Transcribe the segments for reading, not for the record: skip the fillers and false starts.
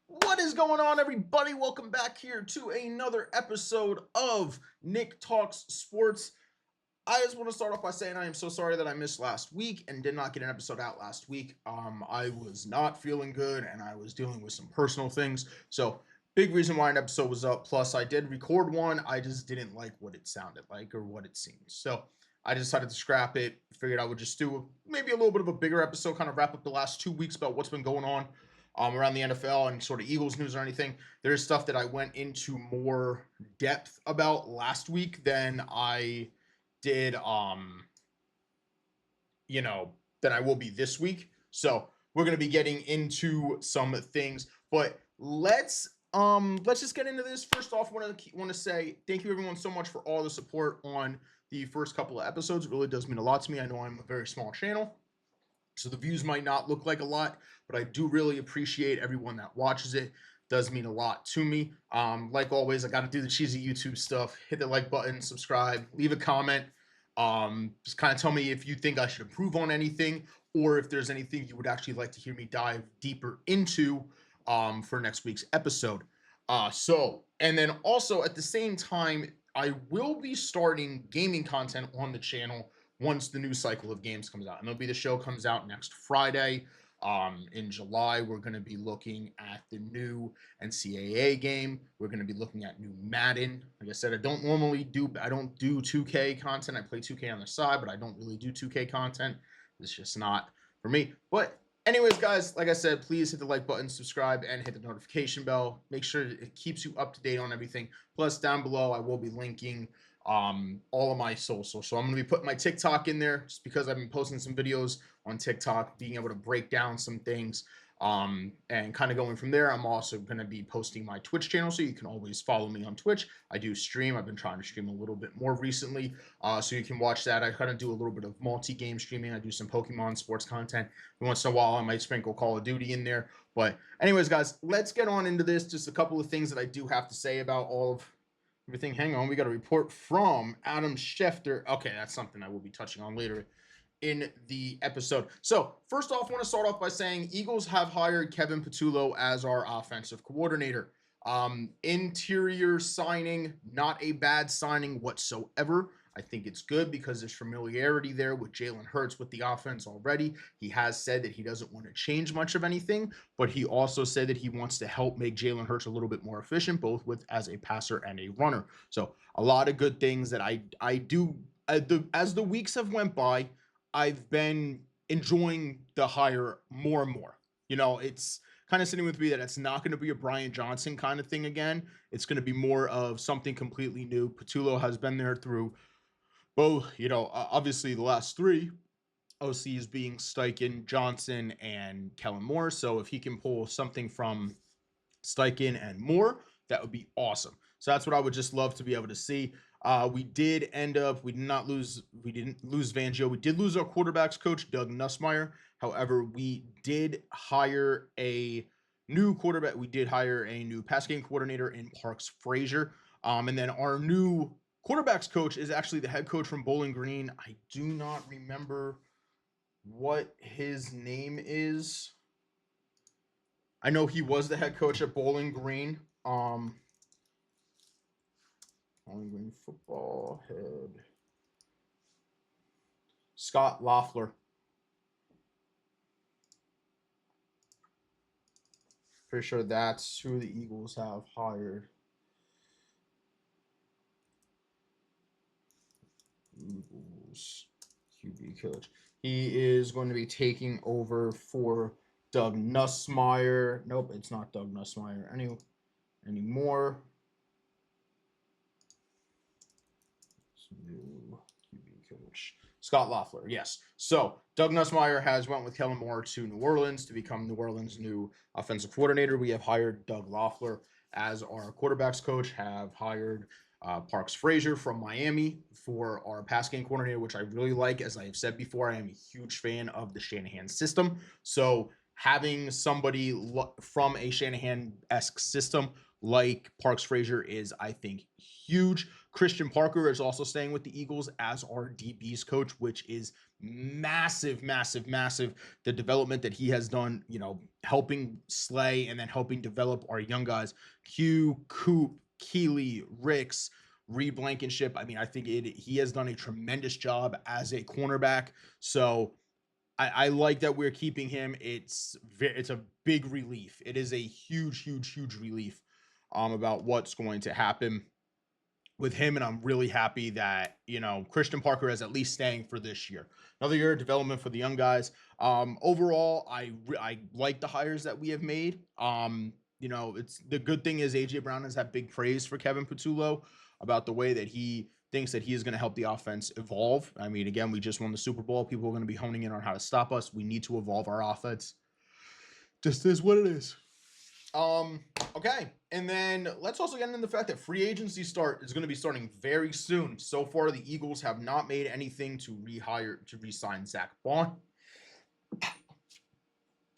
What is going on, everybody? Welcome back here to another episode of Nick Talks Sports. I just want to start off by saying I am so sorry that I missed last week and did not get an episode out last week. I was not feeling good and I was dealing with some personal things. So, big reason why an episode was up. Plus, I did record one. I just didn't like what it sounded like or what it seemed. So, I decided to scrap it. Figured I would just do maybe a little bit of a bigger episode, kind of wrap up the last 2 weeks about what's been going on around the NFL and sort of Eagles news or anything. There's stuff that I went into more depth about last week than I did than I will be this week. So we're gonna be getting into some things, but let's just get into this. First off, want to say thank you everyone so much for all the support on the first couple of episodes. It really does mean a lot to me. I know I'm a very small channel, so the views might not look like a lot, but I do really appreciate everyone that watches it. Does mean a lot to me. Like always, I got to do the cheesy YouTube stuff. Hit the like button, subscribe, leave a comment. Just kind of tell me if you think I should improve on anything, or if there's anything you would actually like to hear me dive deeper into for next week's episode. And then also at the same time, I will be starting gaming content on the channel once the new cycle of games comes out. MLB The Show comes out next Friday. In July, we're going to be looking at the new NCAA game. We're going to be looking at new Madden. Like I said, I don't do 2K content. I play 2K on the side, but I don't really do 2K content. It's just not for me. But anyways, guys, like I said, please hit the like button, subscribe, and hit the notification bell. Make sure it keeps you up to date on everything. Plus, down below, I will be linking all of my socials. So I'm going to be putting my TikTok in there just because I've been posting some videos on TikTok, being able to break down some things and kind of going from there. I'm also going to be posting my Twitch channel, so you can always follow me on Twitch. I do stream. I've been trying to stream a little bit more recently, so you can watch that. I kind of do a little bit of multi-game streaming. I do some Pokemon sports content. Once in a while, I might sprinkle Call of Duty in there. But anyways, guys, let's get on into this. Just a couple of things that I do have to say about all of everything. Hang on, we got a report from Adam Schefter. Okay, that's something I will be touching on later in the episode. So first off, I want to start off by saying Eagles have hired Kevin Patullo as our offensive coordinator. Interior signing, not a bad signing whatsoever. I think it's good because there's familiarity there with Jalen Hurts with the offense already. He has said that he doesn't want to change much of anything, but he also said that he wants to help make Jalen Hurts a little bit more efficient, both with as a passer and a runner. So a lot of good things that I do as the weeks have went by. I've been enjoying the hire more and more. It's kind of sitting with me that it's not going to be a Brian Johnson kind of thing again. It's going to be more of something completely new. Patullo has been there through both, obviously the last three OCs being Steichen, Johnson, and Kellen Moore. So if he can pull something from Steichen and Moore, that would be awesome. So that's what I would just love to be able to see. We didn't lose Fangio. We did lose our quarterbacks coach, Doug Nussmeier. However, we did hire a new quarterback. We did hire a new pass game coordinator in Parks Frazier. And then our new quarterbacks coach is actually the head coach from Bowling Green. I do not remember what his name is. I know he was the head coach at Bowling Green. Bowling Green football head Scott Loeffler. Pretty sure that's who the Eagles have hired. Eagles QB coach. He is going to be taking over for Doug Nussmeier. Nope, it's not Doug Nussmeier anymore. New QB coach Scott Loeffler. Yes. So Doug Nussmeier has went with Kellen Moore to New Orleans to become New Orleans' new offensive coordinator. We have hired Doug Loeffler as our quarterbacks coach. Have hired Parks Frazier from Miami for our pass game coordinator, which I really like. As I have said before, I am a huge fan of the Shanahan system. So having somebody from a Shanahan-esque system like Parks Frazier is, I think, huge. Christian Parker is also staying with the Eagles as our DBs coach, which is massive, massive, massive. The development that he has done, helping slay and then helping develop our young guys, Q, Coop, Keeley, Ricks, Reed Blankenship. I mean, I think he has done a tremendous job as a cornerback. So I like that we're keeping him. It's a big relief. It is a huge, huge, huge relief about what's going to happen with him, and I'm really happy that Christian Parker is at least staying for this year. Another year of development for the young guys. Overall, I like the hires that we have made. It's the good thing is AJ Brown has had big praise for Kevin Patullo about the way that he thinks that he is going to help the offense evolve. I mean, again, we just won the Super Bowl. People are going to be honing in on how to stop us. We need to evolve our offense. Just is what it is. Okay. And then let's also get into the fact that free agency is going to be starting very soon. So far, the Eagles have not made anything to re-sign Zach Bond.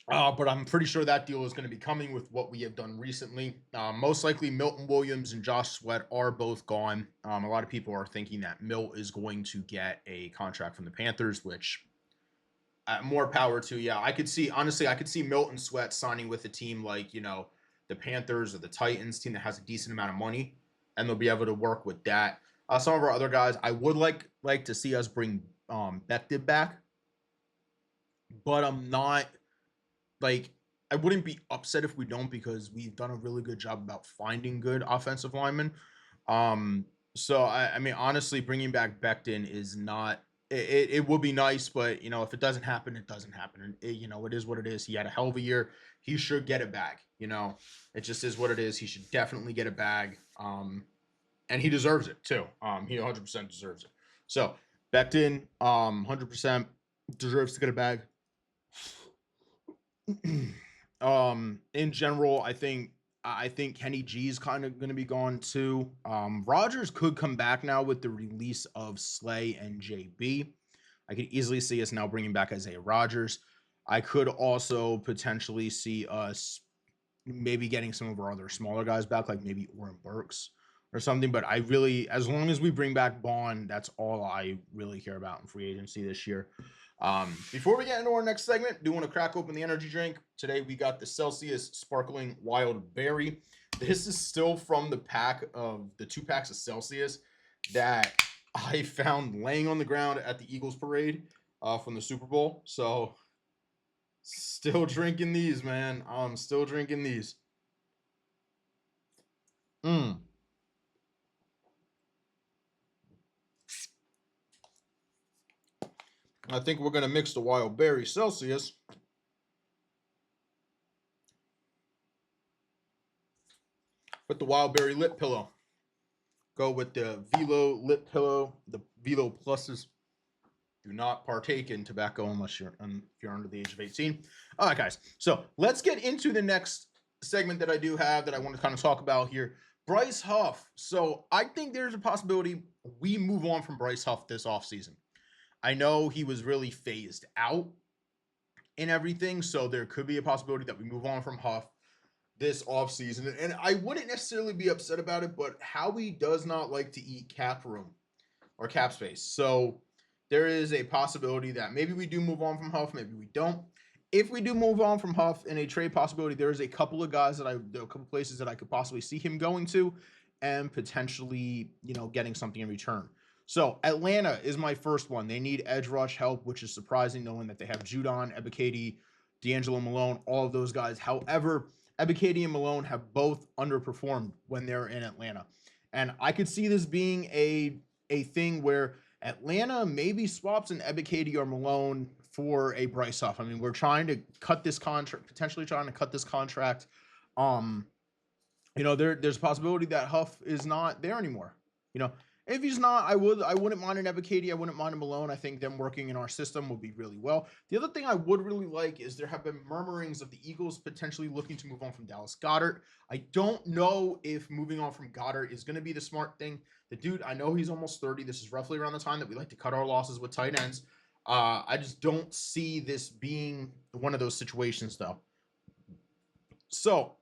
But I'm pretty sure that deal is going to be coming with what we have done recently. Most likely Milton Williams and Josh Sweat are both gone. A lot of people are thinking that Milt is going to get a contract from the Panthers, which more power to. Yeah, I could see Milton Sweat signing with a team like, the Panthers or the Titans, team that has a decent amount of money, and they'll be able to work with that. Some of our other guys, I would like to see us bring Becton back, but I'm not I wouldn't be upset if we don't, because we've done a really good job about finding good offensive linemen. So I mean, honestly, bringing back Becton is not. It would be nice, but if it doesn't happen, it doesn't happen. And it is what it is. He had a hell of a year. He should get it back. It just is what it is. He should definitely get it back. And he deserves it too. He 100% deserves it. So Becton, 100% deserves to get it back. In general, I think Kenny G is kind of going to be gone too. Rodgers could come back now with the release of Slay and JB. I could easily see us now bringing back Isaiah Rodgers. I could also potentially see us maybe getting some of our other smaller guys back, like maybe Oren Burks or something. But as long as we bring back Bond, that's all I really care about in free agency this year. Before we get into our next segment, do want to crack open the energy drink. Today we got the Celsius Sparkling Wild Berry. This is still from the the 2 packs of Celsius that I found laying on the ground at the Eagles parade from the Super Bowl. So still drinking these, man. I'm still drinking these. I think we're going to mix the Wild Berry Celsius with the Wild Berry Lip Pillow. Go with the Velo Lip Pillow, the Velo Pluses. Do not partake in tobacco unless you're under the age of 18. All right, guys. So let's get into the next segment that I do have that I want to kind of talk about here. Bryce Huff. So I think there's a possibility we move on from Bryce Huff this offseason. I know he was really phased out in everything, so there could be a possibility that we move on from Huff this offseason. And I wouldn't necessarily be upset about it, but Howie does not like to eat cap room or cap space. So there is a possibility that maybe we do move on from Huff, maybe we don't. If we do move on from Huff in a trade possibility, there is a couple of guys there are a couple places that I could possibly see him going to and potentially, getting something in return. So Atlanta is my first one. They need edge rush help, which is surprising knowing that they have Judon, Ebiketie, D'Angelo Malone, all of those guys. However, Ebiketie and Malone have both underperformed when they're in Atlanta. And I could see this being a thing where Atlanta maybe swaps an Ebiketie or Malone for a Bryce Huff. I mean, we're trying to cut this contract, potentially trying to cut this contract. There's a possibility that Huff is not there anymore. If he's not, I wouldn't mind an Ebiketie. I wouldn't mind a Malone. I think them working in our system will be really well. The other thing I would really like is there have been murmurings of the Eagles potentially looking to move on from Dallas Goedert. I don't know if moving on from Goedert is going to be the smart thing. The dude, I know he's almost 30. This is roughly around the time that we like to cut our losses with tight ends. I just don't see this being one of those situations, though. So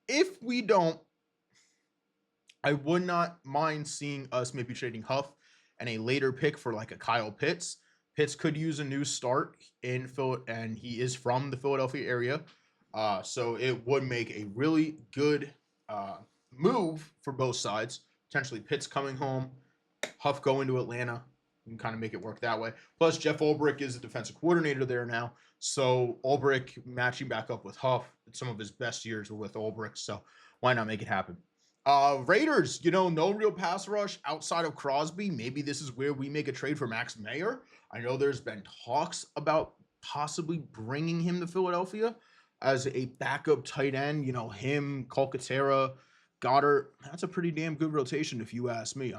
if we don't I would not mind seeing us maybe trading Huff and a later pick for like a Kyle Pitts. Pitts could use a new start in Phil, and he is from the Philadelphia area. So it would make a really good uh, move for both sides. Potentially Pitts coming home, Huff going to Atlanta. You can kind of make it work that way. Plus, Jeff Ulbrich is the defensive coordinator there now. So Ulbrich matching back up with Huff. Some of his best years were with Ulbrich. So why not make it happen? Raiders, no real pass rush outside of Crosby. Maybe this is where we make a trade for Max Mayer. I know there's been talks about possibly bringing him to Philadelphia as a backup tight end. Him, Calcaterra, Goddard. That's a pretty damn good rotation, if you ask me.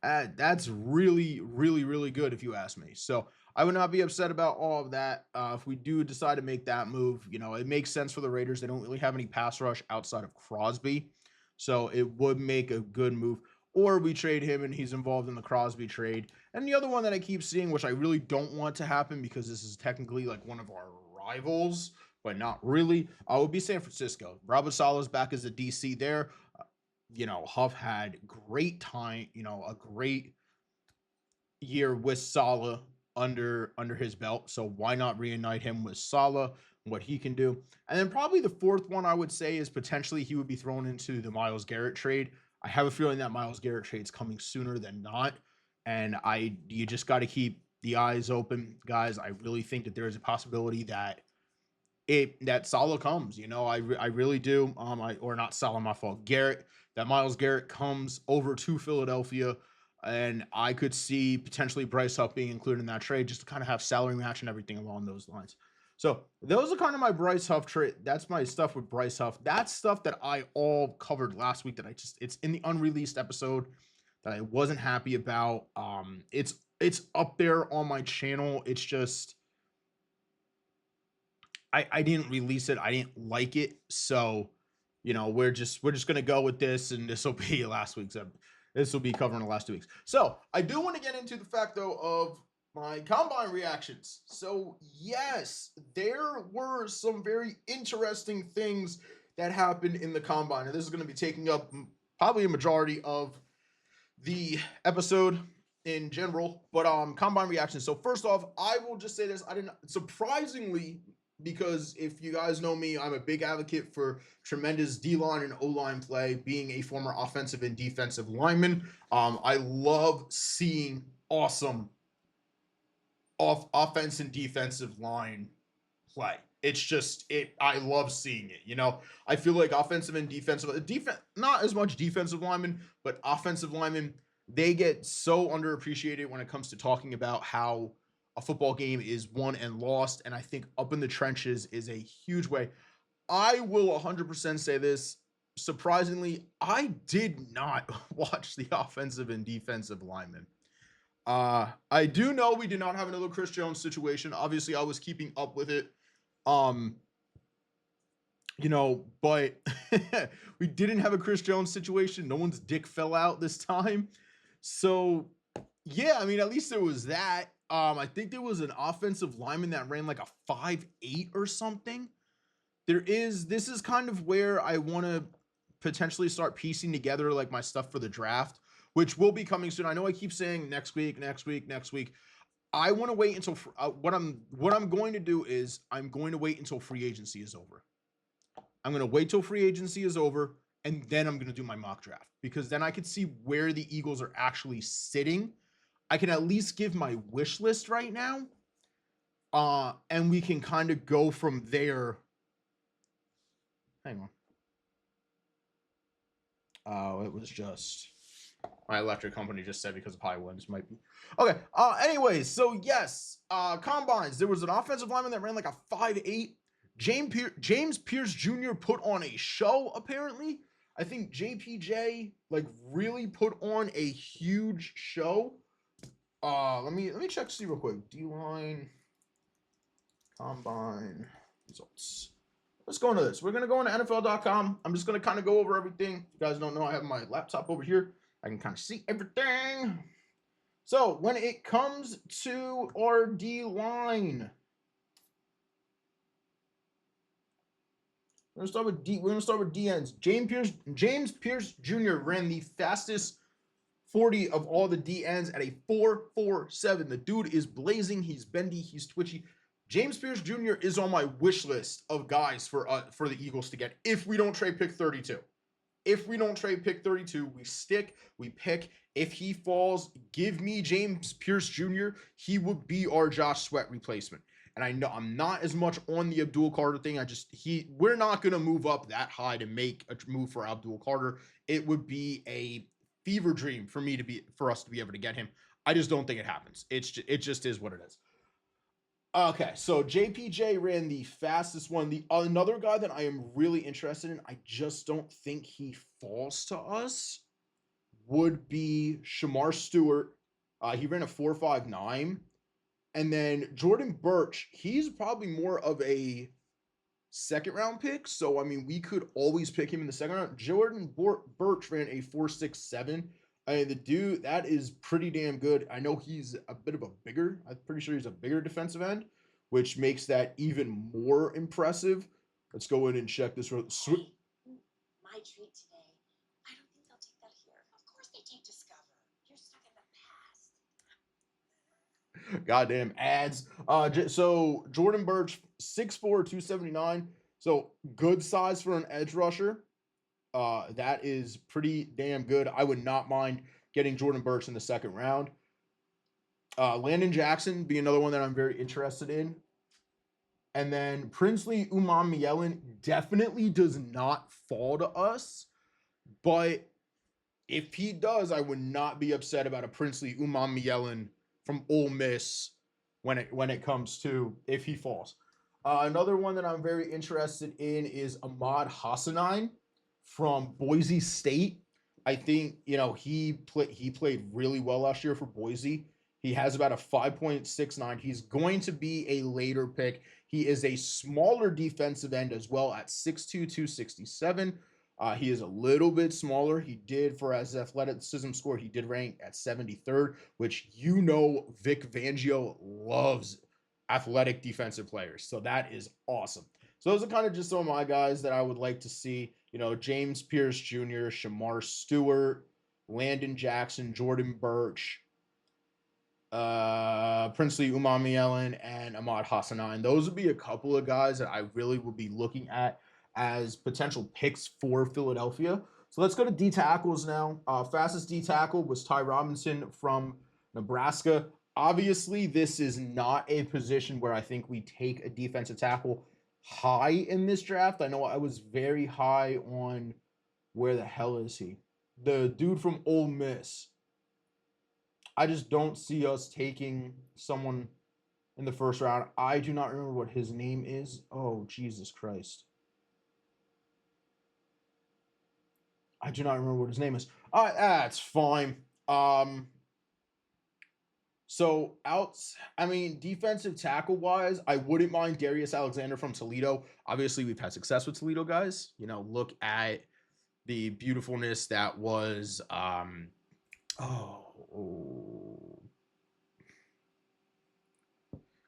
That's really, really, really good, if you ask me. So I would not be upset about all of that. If we do decide to make that move, it makes sense for the Raiders. They don't really have any pass rush outside of Crosby. So it would make a good move. Or we trade him and he's involved in the Crosby trade. And the other one that I keep seeing, which I really don't want to happen because this is technically like one of our rivals, but not really, would be San Francisco. Robert Saleh's back as a DC there. Huff had great time, a great year with Saleh under his belt. So why not reunite him with Saleh, what he can do? And then probably the fourth one I would say is potentially he would be thrown into the Myles Garrett trade. I have a feeling that Myles Garrett trade's coming sooner than not. And you just got to keep the eyes open, guys. I really think that there is a possibility that that Saleh comes. I really do. Or not Saleh, my fault. Garrett, that Myles Garrett comes over to Philadelphia, and I could see potentially Bryce Huff being included in that trade just to kind of have salary match and everything along those lines. So those are kind of my Bryce Huff trade. That's my stuff with Bryce Huff. That's stuff that I all covered last week that it's in the unreleased episode that I wasn't happy about. It's up there on my channel. It's just I didn't release it. I didn't like it. So, we're just gonna go with this, and this will be last week's. This will be covering the last 2 weeks. So I do want to get into the fact though of my combine reactions. So yes, there were some very interesting things that happened in the combine, and this is going to be taking up probably a majority of the episode in general. But combine reactions. So first off, I will just say this: I didn't surprisingly. Because if you guys know me, I'm a big advocate for tremendous D-line and O-line play, being a former offensive and defensive lineman. I love seeing awesome offense and defensive line play. It's just I love seeing it. I feel like offensive and defense, not as much defensive linemen, but offensive linemen, they get so underappreciated when it comes to talking about how a football game is won and lost. And I think up in the trenches is a huge way. I will 100% say this. Surprisingly, I did not watch the offensive and defensive linemen. I do know we did not have another Chris Jones situation. Obviously, I was keeping up with it. But we didn't have a Chris Jones situation. No one's dick fell out this time. So, yeah, I mean, at least there was that. I think there was an offensive lineman that ran like a 5'8" or something. This is kind of where I want to potentially start piecing together like my stuff for the draft, which will be coming soon. I know I keep saying next week. I want to wait until what I'm going to do is I'm going to wait until free agency is over. I'm going to wait till free agency is over, and then I'm going to do my mock draft, because then I can see where the Eagles are actually sitting. I can at least give my wish list right now, and we can kind of go from there. Hang on. Oh, it was just my electric company just said because of high winds might be. Okay. Anyways, so yes, combines. There was an offensive lineman that ran like a 5'8". James Pierce Jr. put on a show, apparently. I think JPJ like really put on a huge show. Let me check see real quick. D-line combine results. Let's go into this. We're gonna go into NFL.com. I'm just gonna kind of go over everything. If you guys don't know, I have my laptop over here. I can kind of see everything. So when it comes to our D-line, We're gonna start with DNs. James Pierce Jr. ran the fastest 40 of all the DNs at a 4.47. The dude is blazing. He's bendy. He's twitchy. James Pierce Jr. is on my wish list of guys for the Eagles to get if we don't trade pick 32. If we don't trade pick 32, we stick, we pick. If he falls, give me James Pierce Jr. He would be our Josh Sweat replacement. And I know I'm not as much on the Abdul Carter thing. We're not gonna move up that high to make a move for Abdul Carter. It would be a fever dream for us to be able to get him. I just don't think it happens. It just is what it is. Okay, so JPJ ran the fastest one. The another guy that I am really interested in, I just don't think he falls to us, would be Shamar Stewart. He ran a 4.59. And then Jordan Birch, he's probably more of a second round pick. So, I mean, we could always pick him in the second round. Jordan Birch ran a 4.67. I mean, the dude, that is pretty damn good. I know he's I'm pretty sure he's a bigger defensive end, which makes that even more impressive. Let's go in and check this. My treat today. I don't think they'll take that here. Of course they take Discover. You're stuck in the past. Goddamn ads. So Jordan Birch, 6'4", 279. So good size for an edge rusher. That is pretty damn good. I would not mind getting Jordan Birch in the second round. Landon Jackson be another one that I'm very interested in. And then Princely Umamielen definitely does not fall to us. But if he does, I would not be upset about a Princely Umamielen from Ole Miss when it comes to if he falls. Another one that I'm very interested in is Ahmad Hassanein from Boise State. I think he played really well last year for Boise. He has about a 5.69. He's going to be a later pick. He is a smaller defensive end as well at 6'2", 267. He is a little bit smaller. He did, for his athleticism score, he did rank at 73rd, which Vic Fangio loves athletic defensive players. So that is awesome. So those are kind of just some of my guys that I would like to see. James Pierce Jr., Shamar Stewart, Landon Jackson, Jordan Birch, Princely Umamielen, and Ahmad Hassanein. Those would be a couple of guys that I really would be looking at as potential picks for Philadelphia. So let's go to D tackles now. Fastest D tackle was Ty Robinson from Nebraska. Obviously, this is not a position where I think we take a defensive tackle high in this draft. I know I was very high on, where the hell is he? The dude from Ole Miss. I just don't see us taking someone in the first round. I do not remember what his name is. Oh, Jesus Christ. I do not remember what his name is. That's fine. Defensive tackle wise, I wouldn't mind Darius Alexander from Toledo. Obviously, we've had success with Toledo guys. Look at the beautifulness that was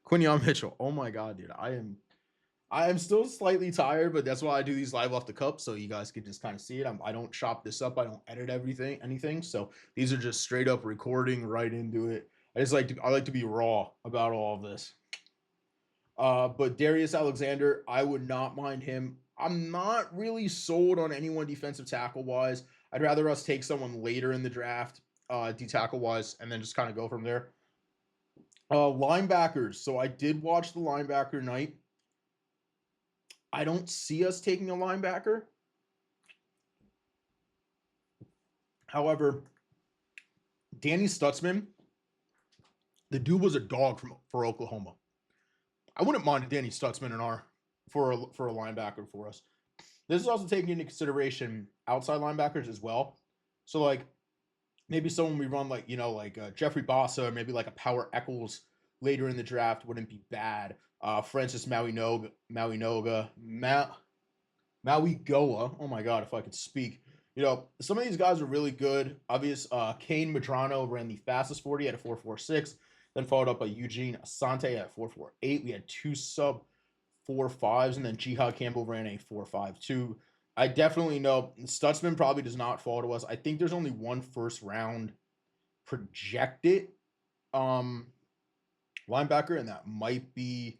Quinyon Mitchell. Oh my God, dude. I am still slightly tired, but that's why I do these live off the cup, so you guys can just kind of see it. I don't chop this up. I don't edit anything. So these are just straight up recording right into it. I like to be raw about all of this. But Darius Alexander, I would not mind him. I'm not really sold on anyone defensive tackle wise. I'd rather us take someone later in the draft, D tackle wise, and then just kind of go from there. Linebackers. So I did watch the linebacker night. I don't see us taking a linebacker. However, Danny Stutzman, the dude was a dog for Oklahoma. I wouldn't mind a Danny Stutzman for a linebacker for us. This is also taking into consideration outside linebackers as well. So maybe someone we run Jeffrey Bossa, or maybe like a Power Eccles later in the draft wouldn't be bad. Francis Mauigoa. Oh my God, if I could speak. Some of these guys are really good. Kane Medrano ran the fastest 40 at a 4.46. Then followed up by Eugene Asante at 4.48. We had two sub 4.5s, and then Jihad Campbell ran a 4.5 too. I definitely know Stutzman probably does not fall to us. I think there's only one first round projected um linebacker, and that might be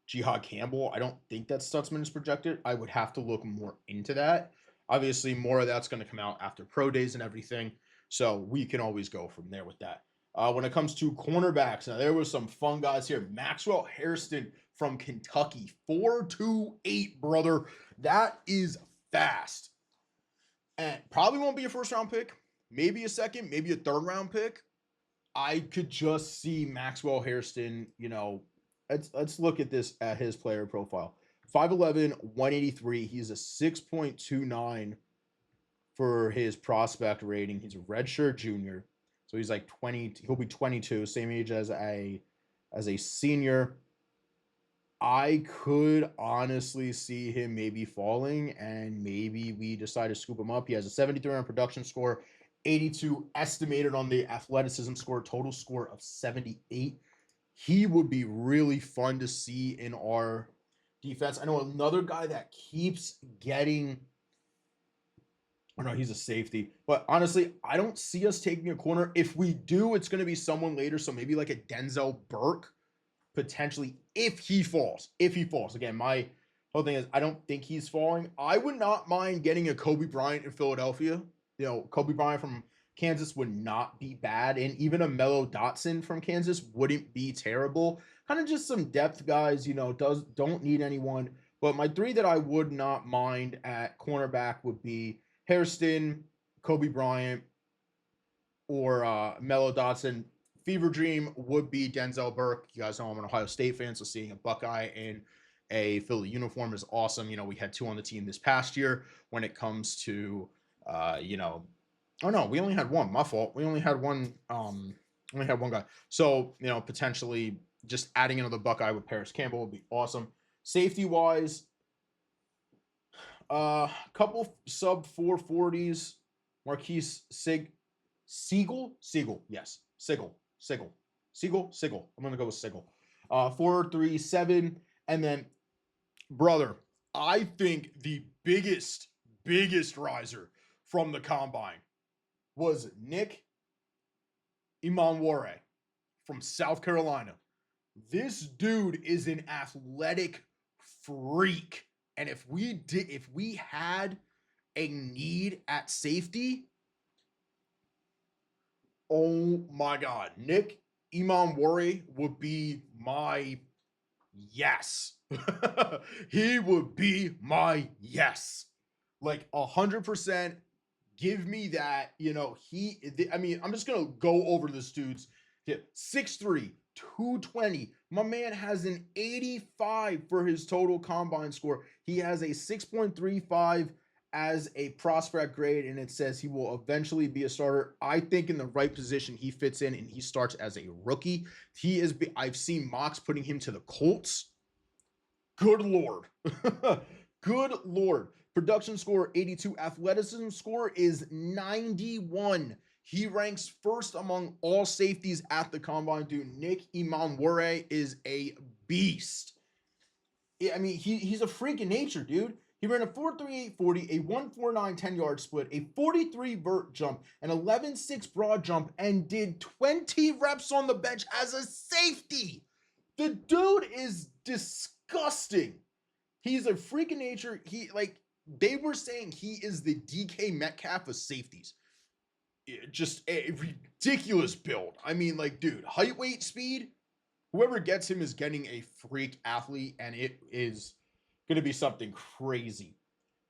Jihad Campbell. I don't think that Stutzman is projected. I would have to look more into that. Obviously, more of that's going to come out after pro days and everything. So we can always go from there with that. When it comes to cornerbacks, now there was some fun guys here. Maxwell Hairston from Kentucky, 4.28, brother. That is fast. And probably won't be a first round pick. Maybe a second, maybe a third round pick. I could just see Maxwell Hairston, let's look at this at his player profile. 5'11, 183. He's a 6.29 for his prospect rating. He's a redshirt junior. So he's like 20, he'll be 22, same age as a senior. I could honestly see him maybe falling, and maybe we decide to scoop him up. He has a 73 on production score, 82 estimated on the athleticism score, total score of 78. He would be really fun to see in our defense. I know another guy that keeps getting, oh no, he's a safety. But honestly, I don't see us taking a corner. If we do, it's going to be someone later. So maybe like a Denzel Burke, potentially, if he falls. If he falls. Again, my whole thing is I don't think he's falling. I would not mind getting a Kobe Bryant in Philadelphia. Kobe Bryant from Kansas would not be bad. And even a Mello Dotson from Kansas wouldn't be terrible. Kind of just some depth guys, don't need anyone. But my three that I would not mind at cornerback would be Hairston, Kobe Bryant, or Mello Dotson. Fever dream would be Denzel Burke. You guys know I'm an Ohio State fan, so seeing a Buckeye in a Philly uniform is awesome. We had two on the team this past year. When it comes to, oh no, we only had one. My fault. We only had one. Only had one guy. So potentially just adding another Buckeye with Paris Campbell would be awesome. Safety wise, couple sub 440s. Marquise Siegel. Yes, Siegel. I'm gonna go with Siegel. 4.37, and then brother, I think the biggest riser from the combine was Nick Imanware from South Carolina. This dude is an athletic freak. And if we had a need at safety, oh my God, Nick Imanware would be my yes. He would be my yes. Like 100%. Give me that. I'm just going to go over this dude's 6'3", 220. My man has an 85 for his total combine score. He has a 6.35 as a prospect grade, and it says he will eventually be a starter. I think in the right position he fits in, and he starts as a rookie. I've seen mocks putting him to the Colts. Good Lord. Good Lord. Production score 82. Athleticism score is 91. He ranks first among all safeties at the combine. Dude, Nick Imanware is a beast. I mean, he's a freak in nature, dude. He ran a 4.38 40, a 1.49 10-yard split, a 43 vert jump, an 11.6 broad jump, and did 20 reps on the bench as a safety. The dude is disgusting. He's a freak in nature. They were saying he is the DK Metcalf of safeties. Just a ridiculous build. I mean, dude, height, weight, speed. Whoever gets him is getting a freak athlete, and it is going to be something crazy.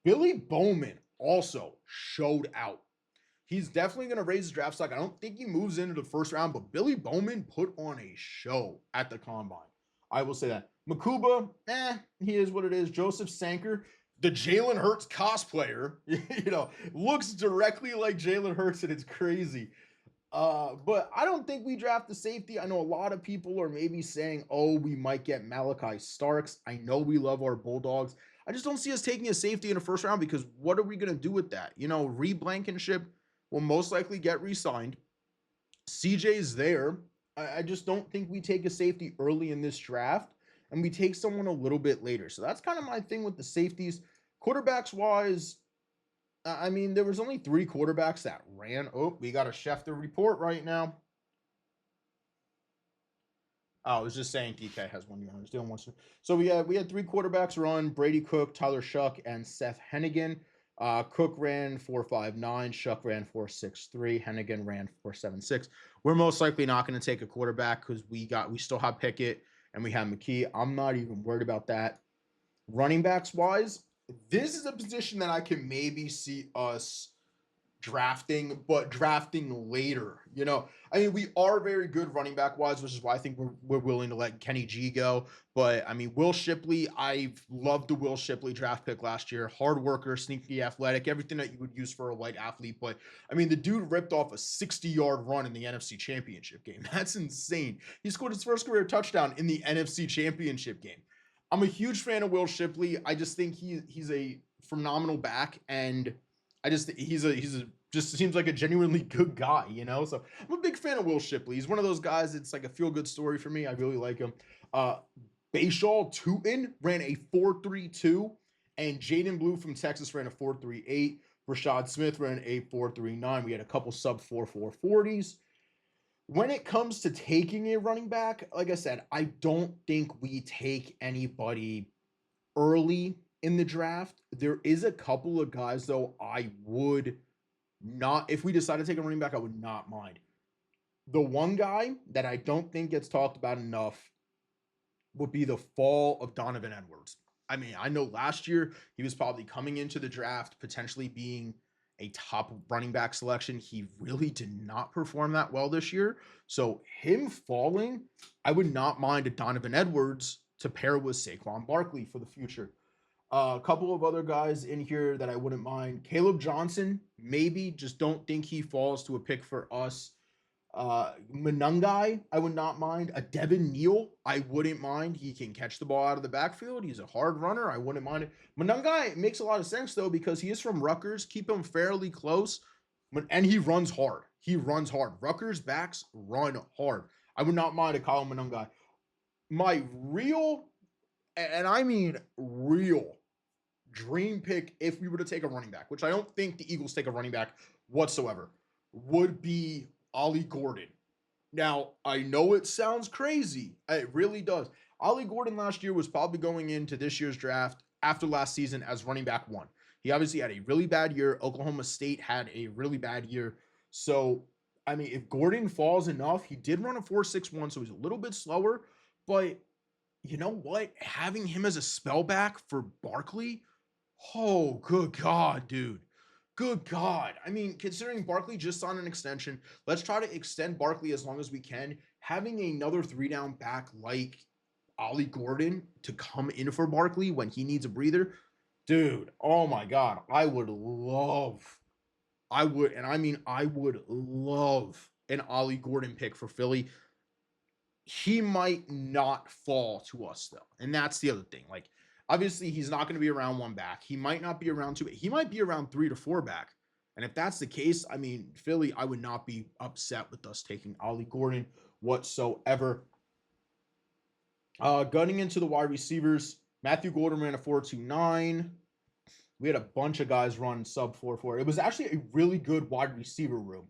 Billy Bowman also showed out. He's definitely going to raise his draft stock. I don't think he moves into the first round, but Billy Bowman put on a show at the combine. I will say that. Makuba, he is what it is. Joseph Sanker, the Jalen Hurts cosplayer, looks directly like Jalen Hurts, and it's crazy. But I don't think we draft the safety. I know a lot of people are maybe saying, oh, we might get Malachi Starks. I know we love our Bulldogs. I just don't see us taking a safety in the first round, because what are we going to do with that? Reed Blankenship will most likely get re-signed. CJ's there. I just don't think we take a safety early in this draft. and we take someone a little bit later. So that's kind of my thing with the safeties. Quarterbacks wise, I mean, there was only 3 quarterbacks that ran. Oh, we got a Schefter report right now. Oh, I was just saying DK has 1 year. I was doing one. So we had 3 quarterbacks run: Brady Cook, Tyler Shuck, and Seth Hennigan. Cook ran 4.59, Shuck ran 4.63, Hennigan ran 4.76. We're most likely not going to take a quarterback because we still have Pickett and we have McKee. I'm not even worried about that. Running backs wise, this is a position that I can maybe see us drafting, but drafting later. I mean, we are very good running back wise, which is why I think we're willing to let Kenny G go. But I mean, Will Shipley, I've loved the Will Shipley draft pick last year. Hard worker, sneaky athletic, everything that you would use for a light athlete. But I mean, the dude ripped off a 60-yard run in the NFC Championship game. That's insane. He scored his first career touchdown in the NFC Championship game. I'm a huge fan of Will Shipley. I just think he's a phenomenal back, and I just he's a just seems like a genuinely good guy. So I'm a big fan of Will Shipley. He's one of those guys. It's like a feel good story for me. I really like him. Bayshaw Tootin ran a 4.32, and Jaden Blue from Texas ran a 4.38. Rashad Smith ran a 4.39. We had a couple sub 4.40s. When it comes to taking a running back, like I said, I don't think we take anybody early in the draft. There is a couple of guys, though, I would not, if we decide to take a running back, I would not mind. The one guy that I don't think gets talked about enough would be the fall of Donovan Edwards. I mean, I know last year he was probably coming into the draft potentially being a top running back selection. He really did not perform that well this year. So him falling, I would not mind a Donovan Edwards to pair with Saquon Barkley for the future. A couple of other guys in here that I wouldn't mind. Caleb Johnson, maybe, just don't think he falls to a pick for us. Manungai, I would not mind. A Devin Neal, I wouldn't mind. He can catch the ball out of the backfield. He's a hard runner. I wouldn't mind it. Manungai makes a lot of sense, though, because he is from Rutgers. Keep him fairly close. And he runs hard. He runs hard. Rutgers backs run hard. I would not mind a Kyle Manungai. My real, and I mean real, dream pick, if we were to take a running back, which I don't think the Eagles take a running back whatsoever, would be Ollie Gordon. Now, I know it sounds crazy. It really does. Ollie Gordon last year was probably going into this year's draft after last season as running back 1. He obviously had a really bad year. Oklahoma State had a really bad year. So, I mean, if Gordon falls enough, he did run a 4.61, so he's a little bit slower. But you know what? Having him as a spellback for Barkley, oh, good God, dude. Good God. I mean, considering Barkley just signed an extension, let's try to extend Barkley as long as we can. Having another 3-down back like Ollie Gordon to come in for Barkley when he needs a breather, dude, oh my God. I would love an Ollie Gordon pick for Philly. He might not fall to us, though. And that's the other thing. Like, obviously, he's not going to be around 1 back. He might not be around 2. He might be around 3 to 4 back. And if that's the case, I mean, Philly, I would not be upset with us taking Ollie Gordon whatsoever. Gunning into the wide receivers, Matthew Gordon ran a 4.29. We had a bunch of guys run sub 4.4. It was actually a really good wide receiver room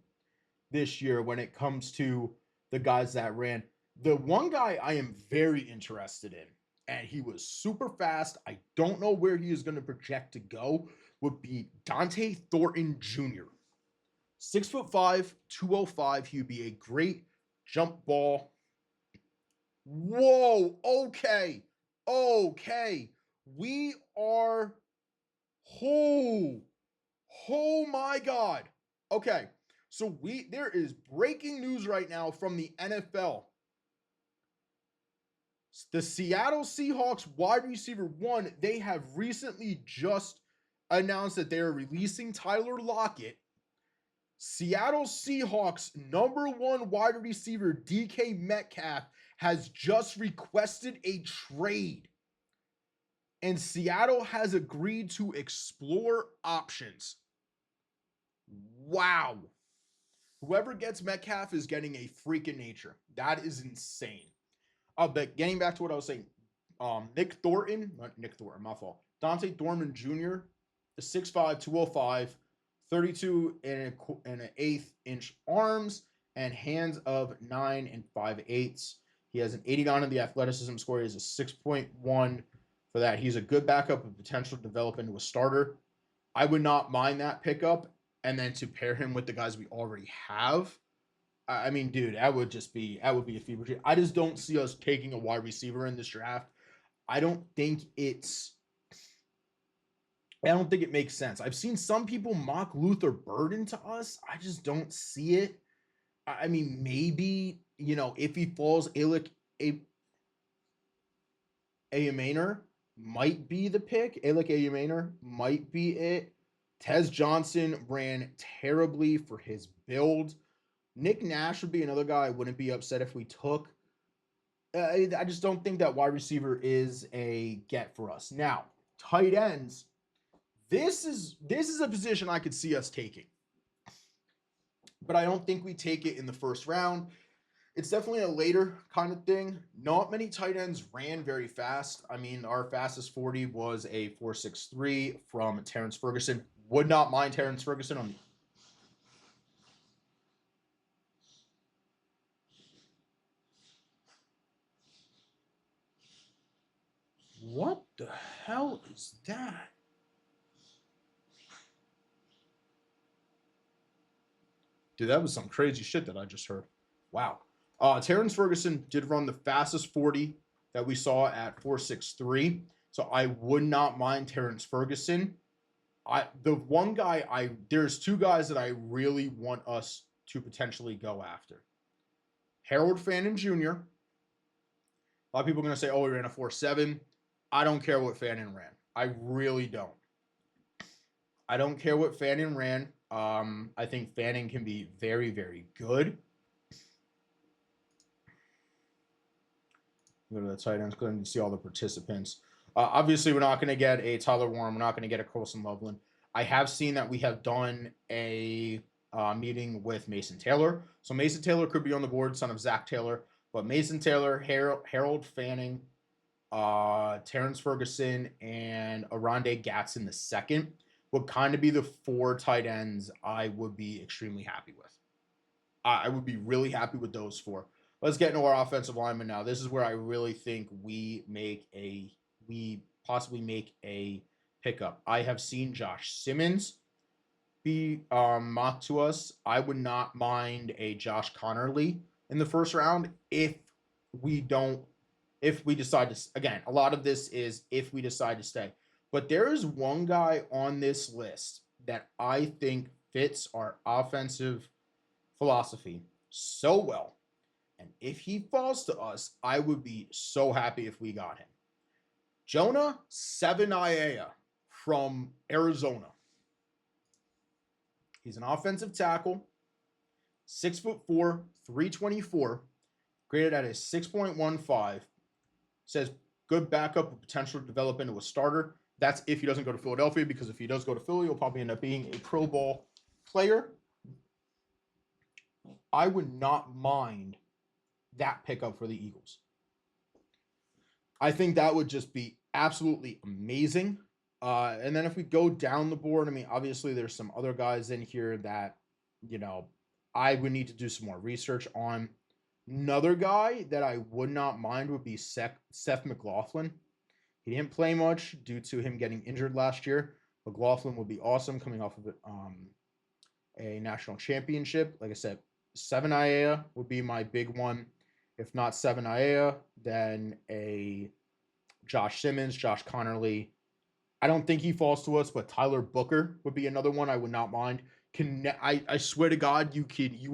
this year when it comes to the guys that ran. The one guy I am very interested in, and he was super fast, I don't know where he is going to project to go, would be Dante Thornton Jr. 6'5", 205. He would be a great jump ball. Whoa, okay. We are, oh my God. Okay, so there is breaking news right now from the NFL. The Seattle Seahawks wide receiver 1, they have recently just announced that they are releasing Tyler Lockett. Seattle Seahawks number 1 wide receiver DK Metcalf has just requested a trade. And Seattle has agreed to explore options. Wow. Whoever gets Metcalf is getting a freak in nature. That is insane. But getting back to what I was saying, Nick Thornton, not Nick Thornton, my fault. Dante Dorman Jr., the 6'5", 205, 32 and an eighth inch arms and hands of 9 and 5/8. He has an 89 on the athleticism score. He has a 6.1 for that. He's a good backup with potential to develop into a starter. I would not mind that pickup. And then to pair him with the guys we already have, I mean, dude, that would be a fever dream. I just don't see us taking a wide receiver in this draft. I don't think it makes sense. I've seen some people mock Luther Burden to us. I just don't see it. I mean, maybe, if he falls, Alec Ayamaner might be the pick. Alec Ayamaner might be it. Tez Johnson ran terribly for his build. Nick Nash would be another guy I wouldn't be upset if we took. I just don't think that wide receiver is a get for us. Now, tight ends. This is a position I could see us taking. But I don't think we take it in the first round. It's definitely a later kind of thing. Not many tight ends ran very fast. I mean, our fastest 40 was a 4.63 from Terrence Ferguson. Would not mind Terrence Ferguson on the What the hell is that? Dude, that was some crazy shit that I just heard. Wow. Terrence Ferguson did run the fastest 40 that we saw at 4.63. So I would not mind Terrence Ferguson. There's two guys that I really want us to potentially go after. Harold Fannin Jr. A lot of people are going to say, oh, he ran a 4.7. I don't care what Fannin ran. I really don't. I don't care what Fannin ran. I think Fannin can be very, very good. Go to the tight ends, go ahead and see all the participants. Obviously, we're not going to get a Tyler Warren. We're not going to get a Colson Loveland. I have seen that we have done a meeting with Mason Taylor. So Mason Taylor could be on the board, son of Zach Taylor. But Mason Taylor, Harold Fanning, Terrence Ferguson, and Aronde Gatson the second would kind of be the four tight ends I would be extremely happy with. I would be really happy with those four. Let's get into our offensive lineman now. This is where I really think we possibly make a pickup. I have seen Josh Simmons be mocked to us. I would not mind a Josh Connerly in the first round if we decide to, again, a lot of this is if we decide to stay. But there is one guy on this list that I think fits our offensive philosophy so well. And if he falls to us, I would be so happy if we got him. Jonah Savaiinaea from Arizona. He's an offensive tackle, 6'4", 324, graded at a 6.15. Says good backup with potential to develop into a starter. That's if he doesn't go to Philadelphia, because if he does go to Philly, he'll probably end up being a Pro Bowl player. I would not mind that pickup for the Eagles. I think that would just be absolutely amazing. And then if we go down the board, I mean, obviously there's some other guys in here that, I would need to do some more research on. Another guy that I would not mind would be Seth McLaughlin. He didn't play much due to him getting injured last year. McLaughlin would be awesome coming off of a national championship. Like I said, Savaiinaea would be my big one. If not Savaiinaea, then a Josh Simmons, Josh Connerly. I don't think he falls to us, but Tyler Booker would be another one I would not mind. I swear to God, you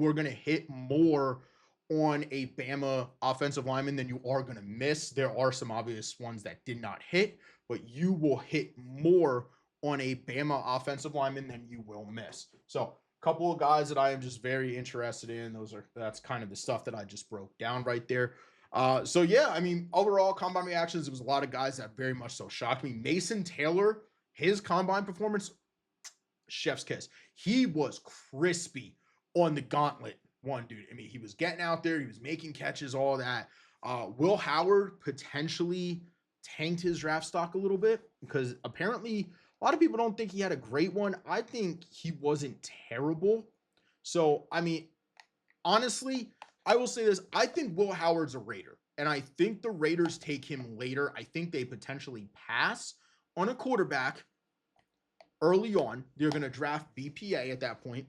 are going to hit more on a Bama offensive lineman than you are going to miss. There are some obvious ones that did not hit, but you will hit more on a Bama offensive lineman than you will miss. So a couple of guys that I am just very interested in. That's kind of the stuff that I just broke down right there. So yeah, I mean, overall combine reactions, there was a lot of guys that very much so shocked me. Mason Taylor, his combine performance, chef's kiss. He was crispy on the gauntlet one, dude. I mean, he was getting out there, he was making catches, all that. Will Howard potentially tanked his draft stock a little bit because apparently a lot of people don't think he had a great one. I think he wasn't terrible. So, I mean, honestly, I will say this. I think Will Howard's a Raider, and I think the Raiders take him later. I think they potentially pass on a quarterback early on. They're going to draft BPA at that point,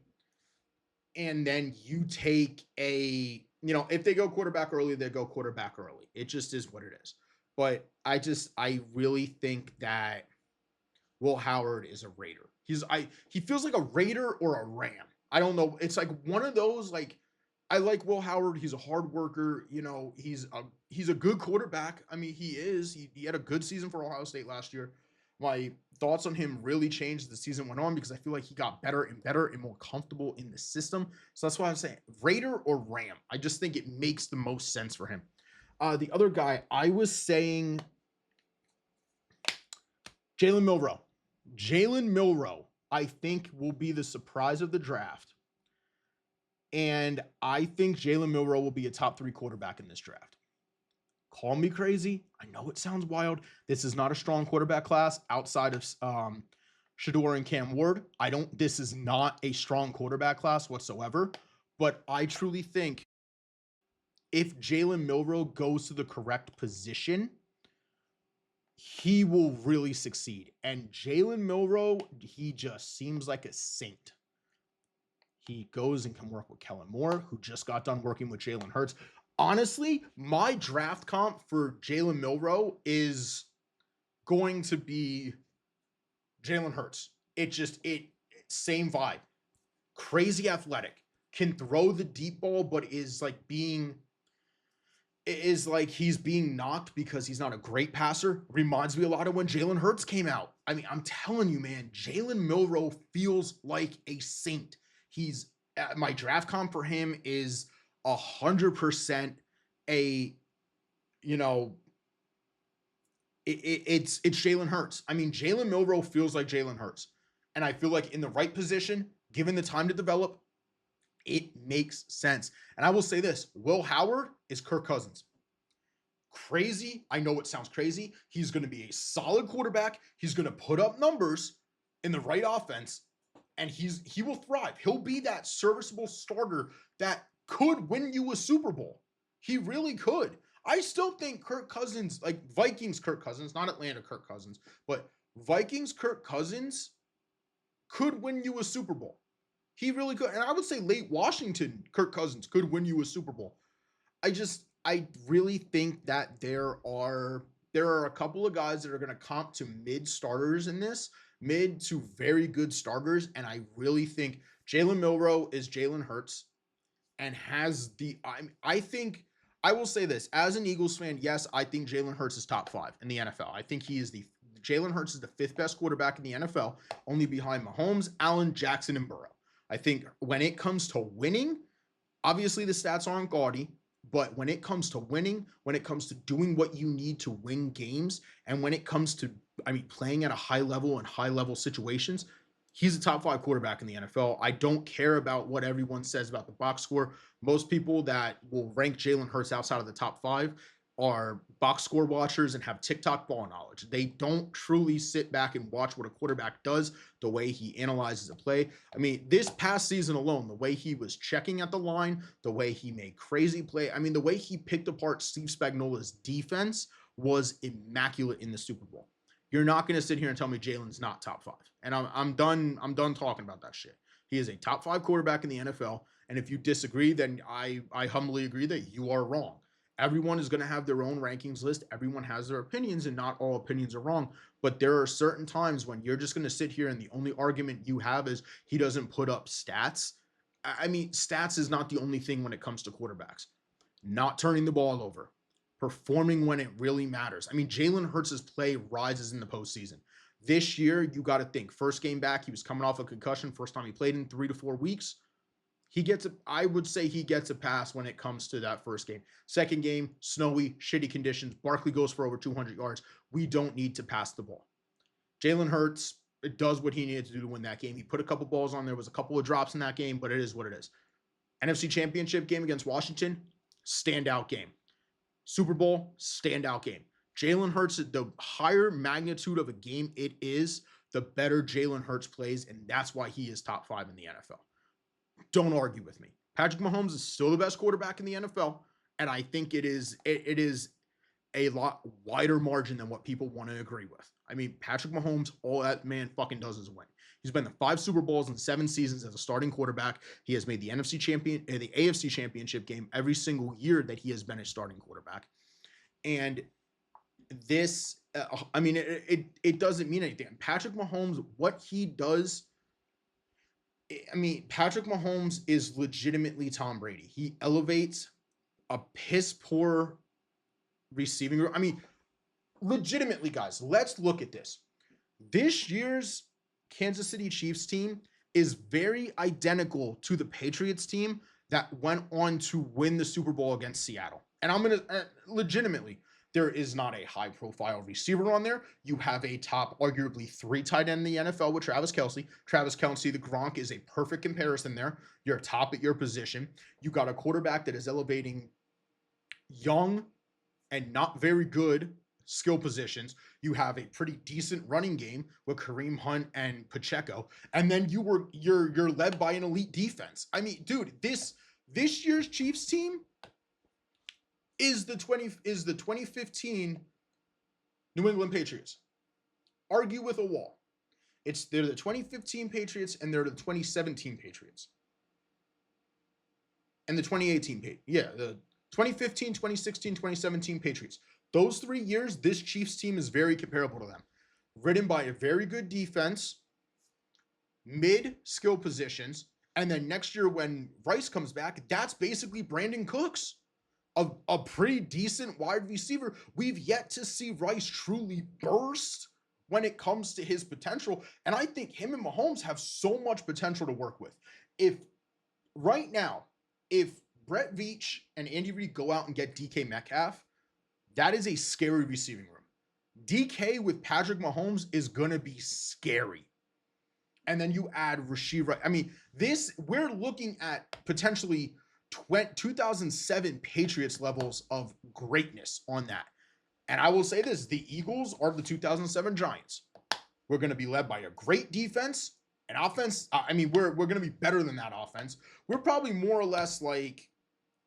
and then you take if they go quarterback early, they go quarterback early. It just is what it is. But I really think that Will Howard is a Raider. He feels like a Raider or a Ram. I don't know. It's like one of those like I like Will Howard. He's a hard worker. He's a good quarterback. I mean, he is. He had a good season for Ohio State last year. My thoughts on him really changed as the season went on because I feel like he got better and more comfortable in the system. So that's why I'm saying Raider or Ram. I just think it makes the most sense for him. The other guy, I was saying Jalen Milroe. Jalen Milroe, I think, will be the surprise of the draft. And I think Jalen Milroe will be a top 3 quarterback in this draft. Call me crazy. I know it sounds wild. This is not a strong quarterback class outside of Shedeur and Cam Ward. This is not a strong quarterback class whatsoever. But I truly think if Jalen Milroe goes to the correct position, he will really succeed. And Jalen Milroe, he just seems like a saint. He goes and can work with Kellen Moore, who just got done working with Jalen Hurts. Honestly, my draft comp for Jalen Milroe is going to be Jalen Hurts. Same vibe. Crazy athletic. Can throw the deep ball, but is like he's being knocked because he's not a great passer. Reminds me a lot of when Jalen Hurts came out. I mean, I'm telling you, man, Jalen Milroe feels like a saint. My draft comp for him is 100% it's Jalen Hurts. I mean, Jalen Milroe feels like Jalen Hurts. And I feel like in the right position, given the time to develop, it makes sense. And I will say this, Will Howard is Kirk Cousins. Crazy. I know it sounds crazy. He's going to be a solid quarterback. He's going to put up numbers in the right offense, and he will thrive. He'll be that serviceable starter that could win you a Super Bowl. He really could. I still think Kirk Cousins, like Vikings Kirk Cousins, not Atlanta Kirk Cousins, but Vikings Kirk Cousins could win you a Super Bowl. He really could. And I would say late Washington Kirk Cousins could win you a Super Bowl. I really think that there are a couple of guys that are going to comp to mid starters in this, mid to very good starters. And I really think Jalen Milroe is Jalen Hurts and has I think I will say this as an Eagles fan. Yes, I think Jalen Hurts is top 5 in the NFL. I think Jalen Hurts is the 5th best quarterback in the NFL, only behind Mahomes, Allen, Jackson, and Burrow. I think when it comes to winning, obviously the stats aren't gaudy, but when it comes to winning, when it comes to doing what you need to win games, and when it comes to, playing at a high level in high level situations, he's a top 5 quarterback in the NFL. I don't care about what everyone says about the box score. Most people that will rank Jalen Hurts outside of the top 5 are box score watchers and have TikTok ball knowledge. They don't truly sit back and watch what a quarterback does, the way he analyzes a play. I mean, this past season alone, the way he was checking at the line, the way he made crazy play, the way he picked apart Steve Spagnuolo's defense was immaculate in the Super Bowl. You're not going to sit here and tell me Jalen's not top 5. And I'm done talking about that shit. He is a top 5 quarterback in the NFL. And if you disagree, then I humbly agree that you are wrong. Everyone is going to have their own rankings list. Everyone has their opinions, and not all opinions are wrong. But there are certain times when you're just going to sit here and the only argument you have is he doesn't put up stats. Stats is not the only thing when it comes to quarterbacks. Not turning the ball over, performing when it really matters. Jalen Hurts' play rises in the postseason. This year, you got to think, first game back, he was coming off a concussion, first time he played in 3 to 4 weeks. I would say he gets a pass when it comes to that first game. Second game, snowy, shitty conditions. Barkley goes for over 200 yards. We don't need to pass the ball. Jalen Hurts, it does what he needed to do to win that game. He put a couple balls on. There was a couple of drops in that game, but it is what it is. NFC Championship game against Washington, standout game. Super Bowl, standout game. Jalen Hurts, the higher magnitude of a game it is, the better Jalen Hurts plays, and that's why he is top 5 in the NFL. Don't argue with me. Patrick Mahomes is still the best quarterback in the NFL, and I think it is a lot wider margin than what people want to agree with. I mean, Patrick Mahomes, all that man fucking does is win. He's been to 5 Super Bowls in 7 seasons as a starting quarterback. He has made the the AFC Championship game every single year that he has been a starting quarterback. And this, I mean, it doesn't mean anything. Patrick Mahomes, what he does, I mean, Patrick Mahomes is legitimately Tom Brady. He elevates a piss poor receiving room. I mean, legitimately, guys, let's look at this. This year's Kansas City Chiefs team is very identical to the Patriots team that went on to win the Super Bowl against Seattle. And I'm going to legitimately, there is not a high profile receiver on there. You have a top, arguably 3 tight end in the NFL with Travis Kelce. Travis Kelce, the Gronk, is a perfect comparison there. You're top at your position. You got a quarterback that is elevating young and not very good skill positions. You have a pretty decent running game with Kareem Hunt and Pacheco, and then you're led by an elite defense. I mean, dude, this year's Chiefs team is the 2015 New England Patriots. Argue with a wall. They're the 2015 Patriots and they're the 2017 Patriots. And the 2018 the 2015, 2016, 2017 Patriots. Those 3 years, this Chiefs team is very comparable to them. Ridden by a very good defense, mid-skill positions, and then next year when Rice comes back, that's basically Brandon Cooks, a pretty decent wide receiver. We've yet to see Rice truly burst when it comes to his potential, and I think him and Mahomes have so much potential to work with. If Brett Veach and Andy Reid go out and get DK Metcalf, that is a scary receiving room. DK with Patrick Mahomes is going to be scary. And then you add Rashid Rice. I mean, we're looking at potentially 2007 Patriots levels of greatness on that. And I will say this, the Eagles are the 2007 Giants. We're going to be led by a great defense. And offense, I mean, we're going to be better than that offense. We're probably more or less like,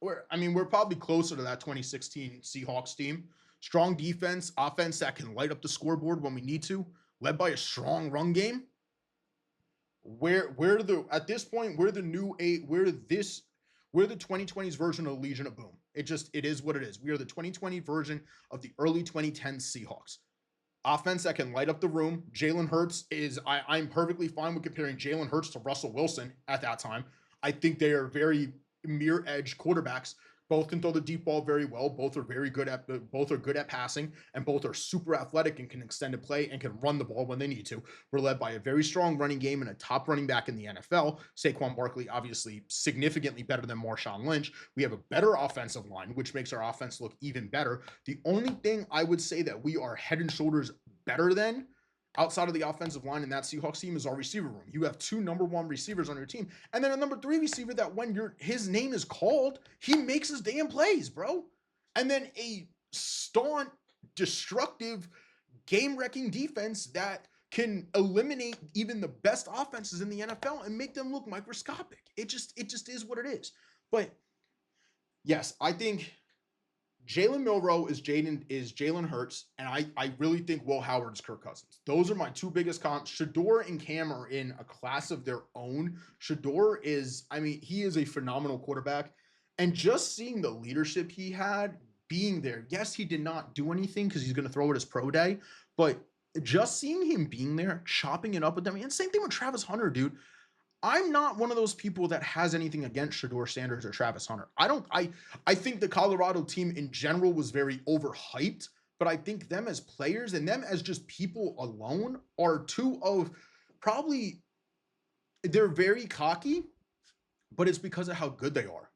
we're probably closer to that 2016 Seahawks team. Strong defense, offense that can light up the scoreboard when we need to, led by a strong run game. At this point, we're the 2020s version of Legion of Boom. It is what it is. We are the 2020 version of the early 2010s Seahawks. Offense that can light up the room. Jalen Hurts I'm perfectly fine with comparing Jalen Hurts to Russell Wilson at that time. I think they are very mirror edge quarterbacks. Both can throw the deep ball very well. Both are good at passing, and both are super athletic and can extend a play and can run the ball when they need to. We're led by a very strong running game and a top running back in the NFL. Saquon Barkley, obviously significantly better than Marshawn Lynch. We have a better offensive line, which makes our offense look even better. The only thing I would say that we are head and shoulders better than outside of the offensive line in that Seahawks team is our receiver room. You have 2 number 1 receivers on your team, and then a number 3 receiver that when his name is called, he makes his damn plays, bro. And then a staunch, destructive, game-wrecking defense that can eliminate even the best offenses in the NFL and make them look microscopic. It just is what it is. But yes, I think Jalen Milroe is Jalen Hurts, and I really think Will Howard is Kirk Cousins. Those are my 2 biggest cons. Shador and Cam are in a class of their own. Shador he is a phenomenal quarterback, and just seeing the leadership he had being there. Yes, he did not do anything because he's going to throw it his pro day, but just seeing him being there, chopping it up with them, and same thing with Travis Hunter, dude. I'm not one of those people that has anything against Shador Sanders or Travis Hunter. I think the Colorado team in general was very overhyped, but I think them as players and them as just people alone are 2 of probably, they're very cocky, but it's because of how good they are.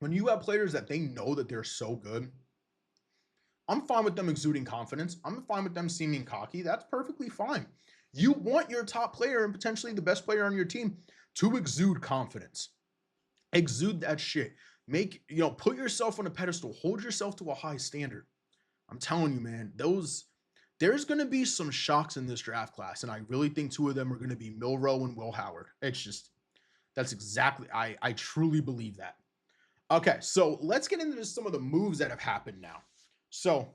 When you have players that they know that they're so good, I'm fine with them exuding confidence. I'm fine with them seeming cocky. That's perfectly fine. You want your top player and potentially the best player on your team to exude confidence. Exude that shit. put yourself on a pedestal, hold yourself to a high standard. I'm telling you, man, there's going to be some shocks in this draft class, and I really think two of them are going to be Milroe and Will Howard. It's just that's exactly I truly believe that. Okay, so let's get into some of the moves that have happened now. So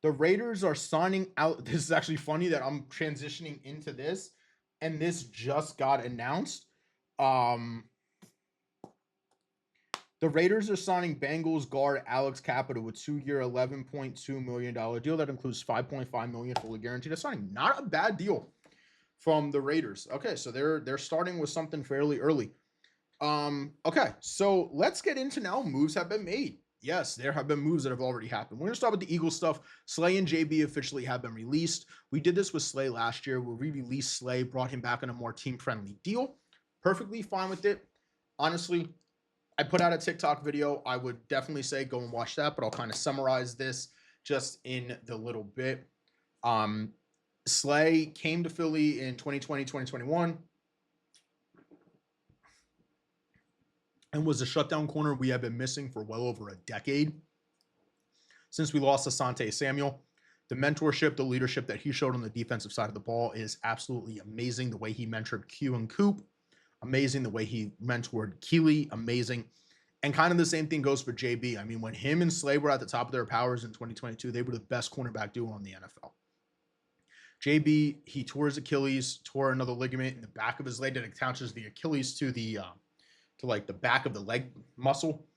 the Raiders are signing out. This is actually funny that I'm transitioning into this, and this just got announced. Um, the Raiders are signing Bengals guard Alex Capita with 2-year, $11.2 million deal that includes $5.5 million fully guaranteed. That's signing not a bad deal from the Raiders. Okay, so they're starting with something fairly early. Okay, so let's get into now. Moves have been made. Yes, there have been moves that have already happened. We're gonna start with the Eagles stuff. Slay and JB officially have been released. We did this with Slay last year, where we released Slay, brought him back on a more team-friendly deal. Perfectly fine with it. Honestly, I put out a TikTok video. I would definitely say go and watch that, but I'll kind of summarize this just in the little bit. Slay came to Philly in 2020, 2021. And was a shutdown corner we have been missing for well over a decade since we lost Asante Samuel. The mentorship, the leadership that he showed on the defensive side of the ball is absolutely amazing. The way he mentored Q and Coop, amazing. The way he mentored Keely, amazing. And kind of the same thing goes for JB. I mean, when him and Slay were at the top of their powers in 2022, they were the best cornerback duo in the NFL. JB, he tore his Achilles, tore another ligament in the back of his leg that attaches the Achilles to the like the back of the leg muscle.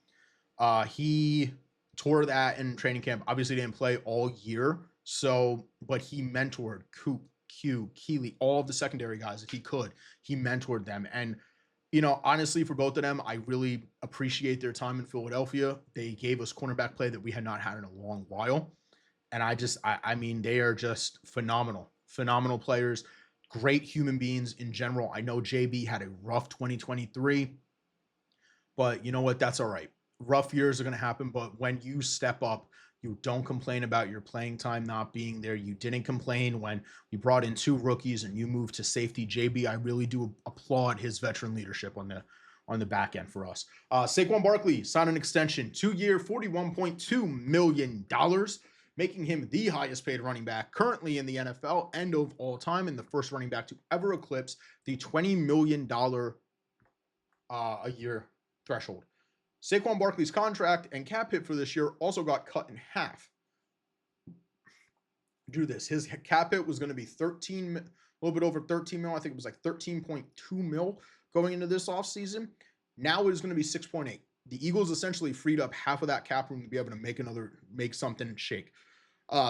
He tore that in training camp. Obviously didn't play all year. So, but he mentored Coop, Q, Keely, all of the secondary guys if he could. He mentored them. And, honestly, for both of them, I really appreciate their time in Philadelphia. They gave us cornerback play that we had not had in a long while. And I mean, they are just phenomenal players, great human beings in general. I know JB had a rough 2023. But you know what? That's all right. Rough years are going to happen. But when you step up, you don't complain about your playing time not being there. You didn't complain when we brought in two rookies and you moved to safety. JB, I really do applaud his veteran leadership on the back end for us. Saquon Barkley signed an extension, 2-year, $41.2 million, making him the highest paid running back currently in the NFL and of all time, and the first running back to ever eclipse the $20 million a year threshold. Saquon Barkley's contract and cap hit for this year also got cut in half. Do this. His cap hit was going to be a little bit over 13 mil. I think it was like 13.2 mil going into this offseason. Now it is going to be 6.8. The Eagles essentially freed up half of that cap room to be able to make something shake.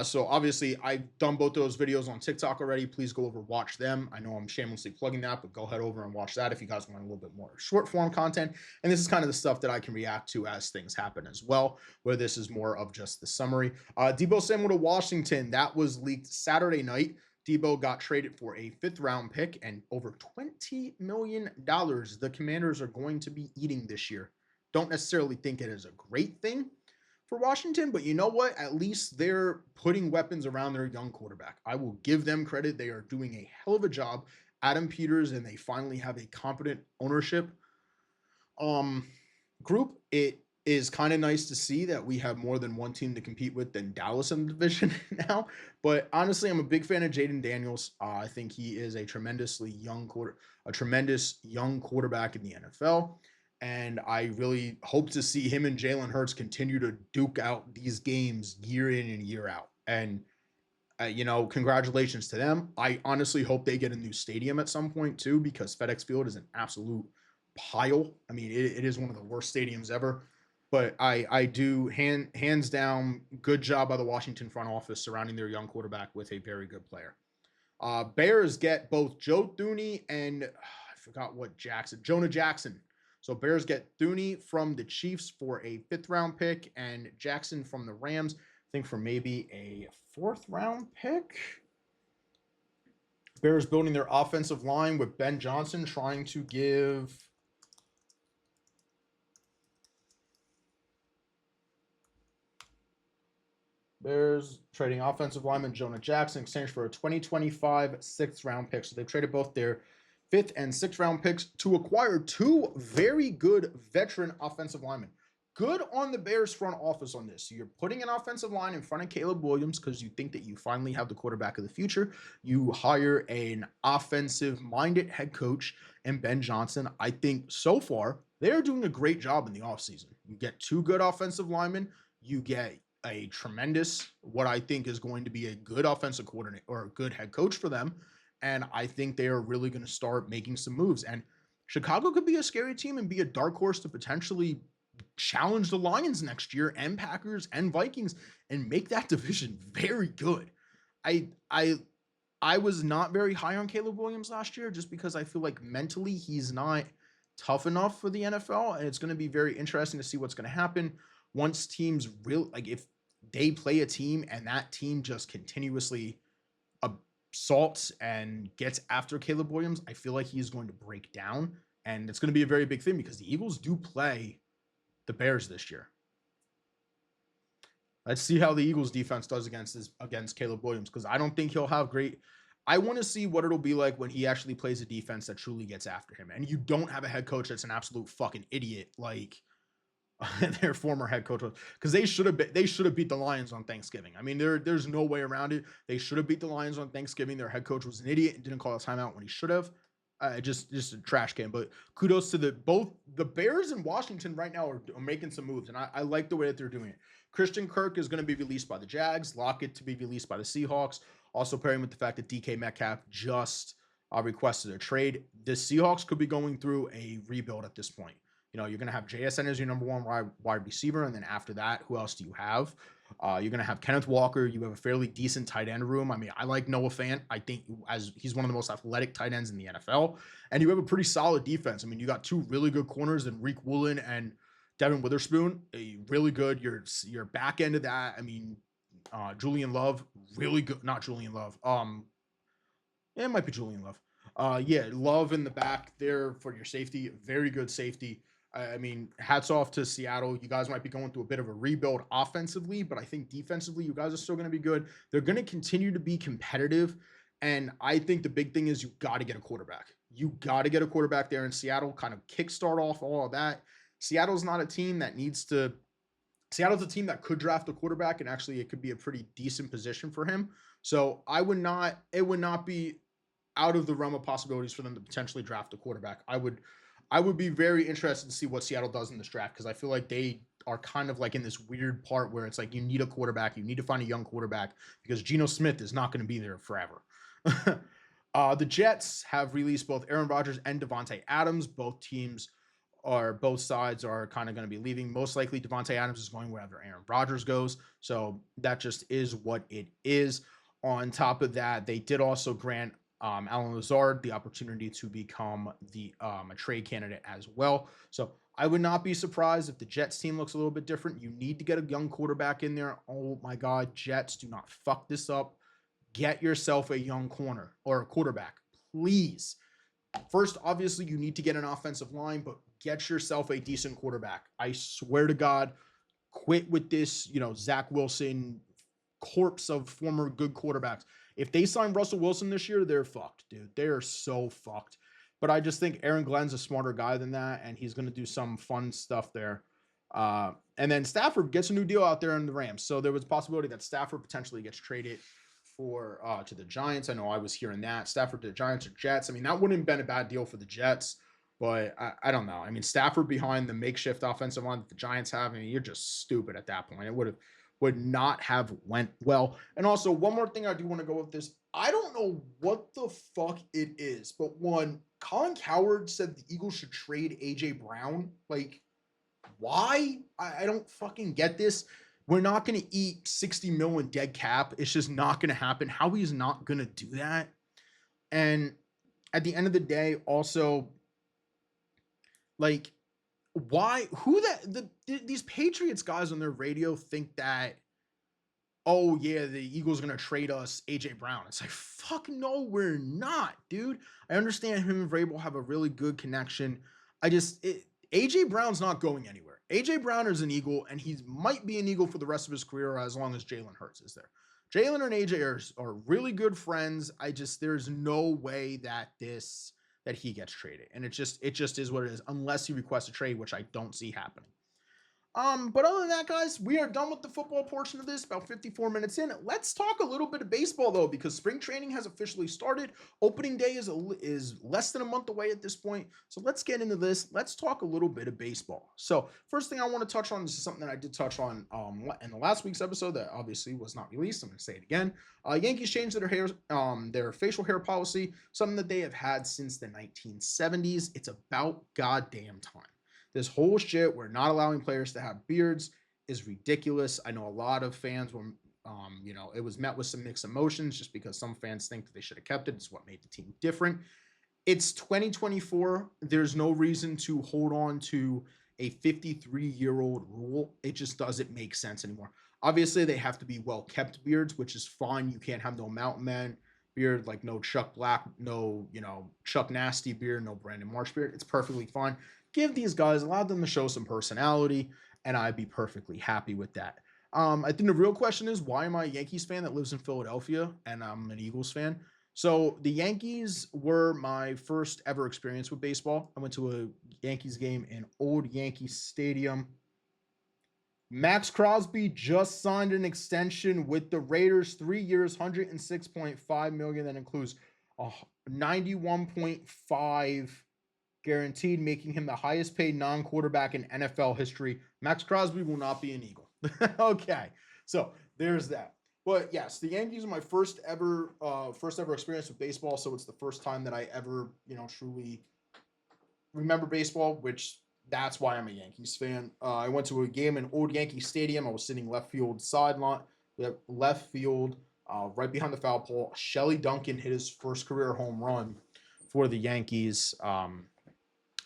So obviously I've done both those videos on TikTok already. Please go over, watch them. I know I'm shamelessly plugging that, but go head over and watch that if you guys want a little bit more short form content. And this is kind of the stuff that I can react to as things happen as well, where this is more of just the summary. Deebo Samuel to Washington, that was leaked Saturday night. Deebo got traded for a 5th round pick and over $20 million the Commanders are going to be eating this year. Don't necessarily think it is a great thing for Washington, but you know what? At least they're putting weapons around their young quarterback. I will give them credit. They are doing a hell of a job. Adam Peters, and they finally have a competent ownership group. It is kind of nice to see that we have more than one team to compete with than Dallas in the division now. But honestly, I'm a big fan of Jaden Daniels. I think he is a tremendous young quarterback in the NFL. And I really hope to see him and Jalen Hurts continue to duke out these games year in and year out. And, congratulations to them. I honestly hope they get a new stadium at some point too, because FedEx Field is an absolute pile. I mean, it is one of the worst stadiums ever. But I do hands down, good job by the Washington front office surrounding their young quarterback with a very good player. Bears get both Joe Thuney and I forgot what Jonah Jackson. So Bears get Thuney from the Chiefs for a 5th round pick and Jackson from the Rams, I think for maybe a 4th round pick. Bears building their offensive line with Ben Johnson trying to give Bears trading offensive lineman Jonah Jackson in exchange for a 2025 6th round pick. So they traded both their 5th and 6th round picks to acquire 2 very good veteran offensive linemen. Good on the Bears front office on this. So you're putting an offensive line in front of Caleb Williams because you think that you finally have the quarterback of the future. You hire an offensive-minded head coach and Ben Johnson. I think so far they're doing a great job in the offseason. You get 2 good offensive linemen. You get a tremendous, what I think is going to be a good offensive coordinator or a good head coach for them. And I think they are really going to start making some moves. And Chicago could be a scary team and be a dark horse to potentially challenge the Lions next year and Packers and Vikings and make that division very good. I I I was not very high on Caleb Williams last year just because I feel like mentally he's not tough enough for the NFL, and it's going to be very interesting to see what's going to happen once teams real like if they play a team and that team just continuously assaults and gets after Caleb Williams. I feel like he's going to break down, and it's going to be a very big thing because the Eagles do play the Bears this year. Let's see how the Eagles defense does against Caleb Williams, because I don't think he'll have great. I want to see what it'll be like when he actually plays a defense that truly gets after him. And you don't have a head coach that's an absolute fucking idiot like their former head coach was, because they should have beat the Lions on Thanksgiving. I mean, there's no way around it. They should have beat the Lions on Thanksgiving. Their head coach was an idiot and didn't call a timeout when he should have. Just a trash can. But kudos to both the Bears and Washington right now are making some moves, and I like the way that they're doing it. Christian Kirk is going to be released by the Jags. Lockett to be released by the Seahawks. Also pairing with the fact that DK Metcalf just requested a trade. The Seahawks could be going through a rebuild at this point. You know, you're going to have JSN as your number 1 wide receiver, and then after that, who else do you have? You're going to have Kenneth Walker. You have a fairly decent tight end room. I mean, I like Noah Fant. I think as he's one of the most athletic tight ends in the NFL, and you have a pretty solid defense. I mean, you got 2 really good corners in Reek Woolen and Devin Witherspoon. A really good. Your back end of that. I mean, Julian Love, really good. Not Julian Love. It might be Julian Love. Yeah, Love in the back there for your safety. Very good safety. I mean, hats off to Seattle. You guys might be going through a bit of a rebuild offensively, but I think defensively, you guys are still going to be good. They're going to continue to be competitive. And I think the big thing is you got to get a quarterback. You got to get a quarterback there in Seattle, kind of kickstart off all of that. Seattle's not a team that needs to. Seattle's a team that could draft a quarterback, and actually it could be a pretty decent position for him. So it would not be out of the realm of possibilities for them to potentially draft a quarterback. I would be very interested to see what Seattle does in this draft, because I feel like they are kind of like in this weird part where it's like you need a quarterback, you need to find a young quarterback because Geno Smith is not going to be there forever. The Jets have released both Aaron Rodgers and Devontae Adams. Both sides are kind of going to be leaving. Most likely Devontae Adams is going wherever Aaron Rodgers goes. So that just is what it is. On top of that, they did also grant Alan Lazard the opportunity to become a trade candidate as well. So I would not be surprised if the Jets team looks a little bit different. You need to get a young quarterback in there. Oh my God, Jets, do not fuck this up. Get yourself a young corner or a quarterback, please. First, obviously, you need to get an offensive line, but get yourself a decent quarterback. I swear to God, quit with this, Zach Wilson corpse of former good quarterbacks. If they sign Russell Wilson this year, they're fucked, dude. They are so fucked. But I just think Aaron Glenn's a smarter guy than that, and he's going to do some fun stuff there. And then Stafford gets a new deal out there in the Rams. So there was a possibility that Stafford potentially gets traded to the Giants. I know I was hearing that. Stafford to the Giants or Jets. I mean, that wouldn't have been a bad deal for the Jets, but I don't know. I mean, Stafford behind the makeshift offensive line that the Giants have, I mean, you're just stupid at that point. It would not have went well. And also, one more thing I do want to go with this. I don't know what the fuck it is, but Colin Cowherd said the Eagles should trade A.J. Brown. Like, why? I don't fucking get this. We're not going to eat 60 million dead cap. It's just not going to happen. Howie's not going to do that. And at the end of the day, also, like, why? These Patriots guys on their radio think that, oh yeah, the Eagles are going to trade us AJ Brown. It's like, fuck no, we're not, dude. I understand him and Vrabel have a really good connection. AJ Brown's not going anywhere. AJ Brown is an Eagle, and he might be an Eagle for the rest of his career as long as Jalen Hurts is there. Jalen and AJ are really good friends. There's no way that that he gets traded. And it just is what it is, unless he requests a trade, which I don't see happening. But other than that, guys, we are done with the football portion of this, about 54 minutes in. Let's talk a little bit of baseball, though, because spring training has officially started. Opening day is less than a month away at this point. So let's get into this. Let's talk a little bit of baseball. So first thing I want to touch on, this is something that I did touch on in the last week's episode that obviously was not released. I'm going to say it again. Yankees changed their facial hair policy, something that they have had since the 1970s. It's about goddamn time. This whole shit, we're not allowing players to have beards, is ridiculous. I know a lot of fans were, it was met with some mixed emotions just because some fans think that they should have kept it. It's what made the team different. It's 2024. There's no reason to hold on to a 53-year-old rule. It just doesn't make sense anymore. Obviously, they have to be well-kept beards, which is fine. You can't have no Mountain Man beard, like no Chuck Black, no, Chuck Nasty beard, no Brandon Marsh beard. It's perfectly fine. Give these guys, allow them to show some personality, and I'd be perfectly happy with that. I think the real question is, why am I a Yankees fan that lives in Philadelphia and I'm an Eagles fan? So the Yankees were my first ever experience with baseball. I went to a Yankees game in Old Yankee Stadium. Max Crosby just signed an extension with the Raiders, 3 years, $106.5 million. That includes 91.5 guaranteed, making him the highest paid non-quarterback in NFL history. Max Crosby will not be an Eagle. Okay, so there's that. But yes, the Yankees are my first ever experience with baseball. So it's the first time that I ever, truly remember baseball, which that's why I'm a Yankees fan. I went to a game in Old Yankee Stadium. I was sitting left field sideline, right behind the foul pole. Shelley Duncan hit his first career home run for the Yankees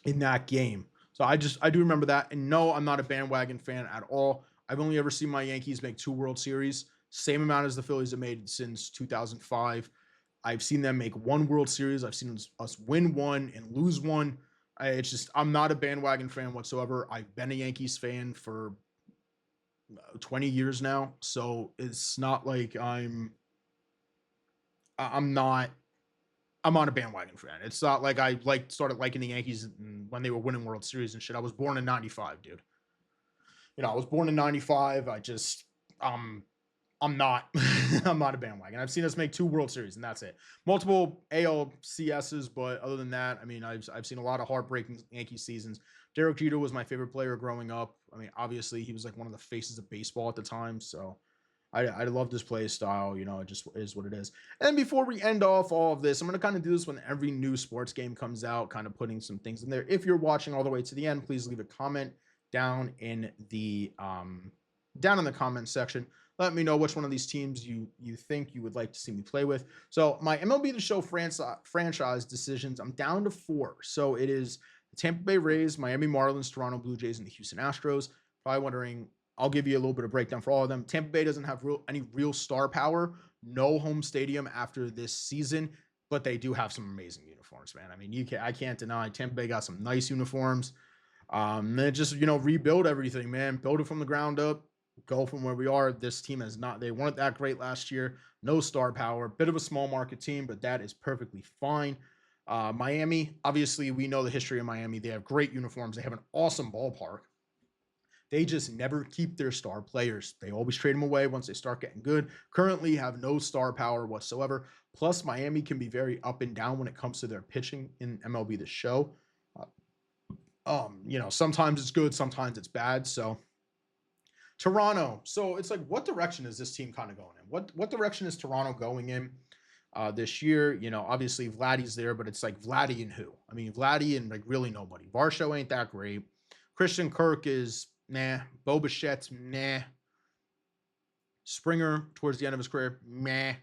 in that game. So I do remember that. And no, I'm not a bandwagon fan at all. I've only ever seen my Yankees make 2 World Series, same amount as the Phillies have made since 2005. I've seen them make 1 World Series. I've seen us win 1 and lose 1. I'm not a bandwagon fan whatsoever. I've been a Yankees fan for 20 years now. So it's not like I'm not a bandwagon fan. It's not like I started liking the Yankees when they were winning World Series and shit. I was born in 95, dude. I was born in 95. I'm not I'm not a bandwagon. I've seen us make 2 World Series and that's it. Multiple ALCSs, but other than that, I mean, I've seen a lot of heartbreaking Yankee seasons. Derek Jeter was my favorite player growing up. I mean, obviously he was like one of the faces of baseball at the time, so I loved his play style. It just is what it is. And before we end off all of this, I'm going to kind of do this when every new sports game comes out, kind of putting some things in there. If you're watching all the way to the end, please leave a comment down in the comment section. Let me know which one of these teams you think you would like to see me play with. So my MLB The Show franchise decisions, I'm down to 4. So it is the Tampa Bay Rays, Miami Marlins, Toronto Blue Jays, and the Houston Astros. Probably wondering, I'll give you a little bit of breakdown for all of them. Tampa Bay doesn't have any real star power. No home stadium after this season, but they do have some amazing uniforms, man. I mean, I can't deny Tampa Bay got some nice uniforms. Then just, rebuild everything, man. Build it from the ground up. Go from where we are. This team they weren't that great last year. No star power. Bit of a small market team, but that is perfectly fine. Miami, obviously, we know the history of Miami. They have great uniforms. They have an awesome ballpark. They just never keep their star players. They always trade them away once they start getting good. Currently have no star power whatsoever. Plus, Miami can be very up and down when it comes to their pitching in MLB The Show. Sometimes it's good, sometimes it's bad. So Toronto. So it's like, what direction is this team kind of going in? What direction is Toronto going in this year? Obviously Vladdy's there, but it's like Vladdy and who? I mean, Vladdy and like really nobody. Varsho ain't that great. Christian Kirk is nah. Bo Bichette's nah. Springer towards the end of his career, meh.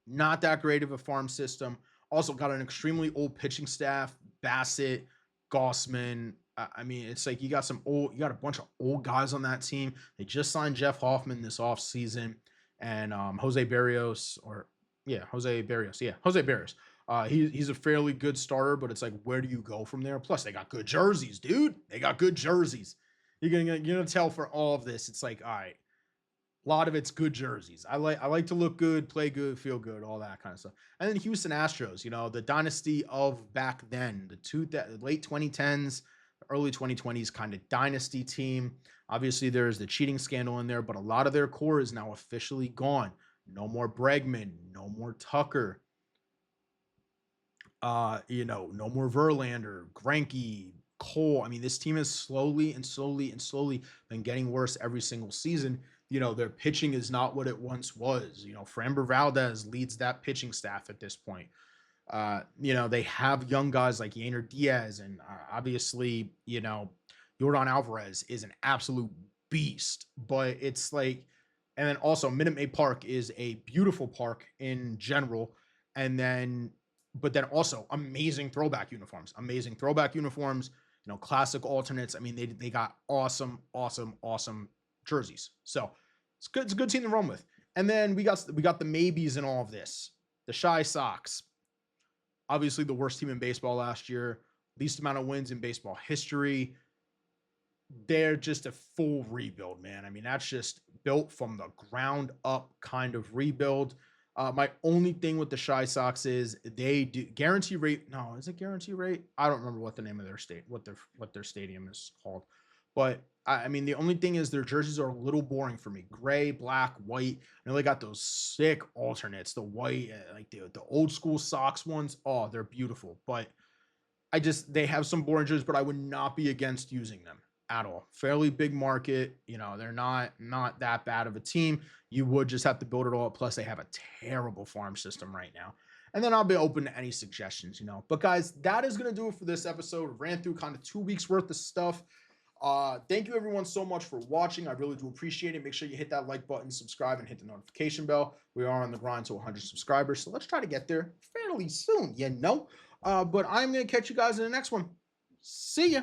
Not that great of a farm system. Also got an extremely old pitching staff. Bassett, Gossman. I mean, it's like you got a bunch of old guys on that team. They just signed Jeff Hoffman this offseason and Jose Barrios. He's a fairly good starter, but it's like, where do you go from there? Plus, they got good jerseys, dude. They got good jerseys. You're gonna tell for all of this. It's like, all right, A lot of it's good jerseys. I like to look good, play good, feel good, all that kind of stuff. And then Houston Astros, the dynasty of back then, the late 2010s, early 2020s kind of dynasty team. Obviously, there's the cheating scandal in there, but a lot of their core is now officially gone. No more Bregman, no more Tucker, no more Verlander, Greinke, Cole. I mean, this team has slowly and slowly and slowly been getting worse every single season. Their pitching is not what it once was. Framber Valdez leads that pitching staff at this point. They have young guys like Yainer Diaz, and obviously, Jordan Alvarez is an absolute beast. But it's like, and then also Minute Maid Park is a beautiful park in general, and then, but then also amazing throwback uniforms. Classic alternates. I mean, they got awesome, awesome, awesome jerseys. So it's good. It's a good team to run with. And then we got the maybes in all of this. The Shy Sox, obviously the worst team in baseball last year, least amount of wins in baseball history. They're just a full rebuild, man. I mean, that's just built from the ground up kind of rebuild. My only thing with the Shy Sox is they do guarantee rate. No, is it guarantee rate? I don't remember what the name of their state, what their stadium is called. But I mean, the only thing is their jerseys are a little boring for me. Gray, black, white. I know they got those sick alternates, the white, like the old school Sox ones. Oh, they're beautiful. But they have some boring jerseys, but I would not be against using them at all. Fairly big market. They're not that bad of a team. You would just have to build it all up. Plus, they have a terrible farm system right now. And then I'll be open to any suggestions. But guys, that is gonna do it for this episode. Ran through kind of 2 weeks worth of stuff. Thank you everyone so much for watching. I really do appreciate it. Make sure you hit that like button, subscribe, and hit the notification bell. We are on the grind to 100 subscribers, so let's try to get there fairly soon. But I'm gonna catch you guys in the next one. See ya.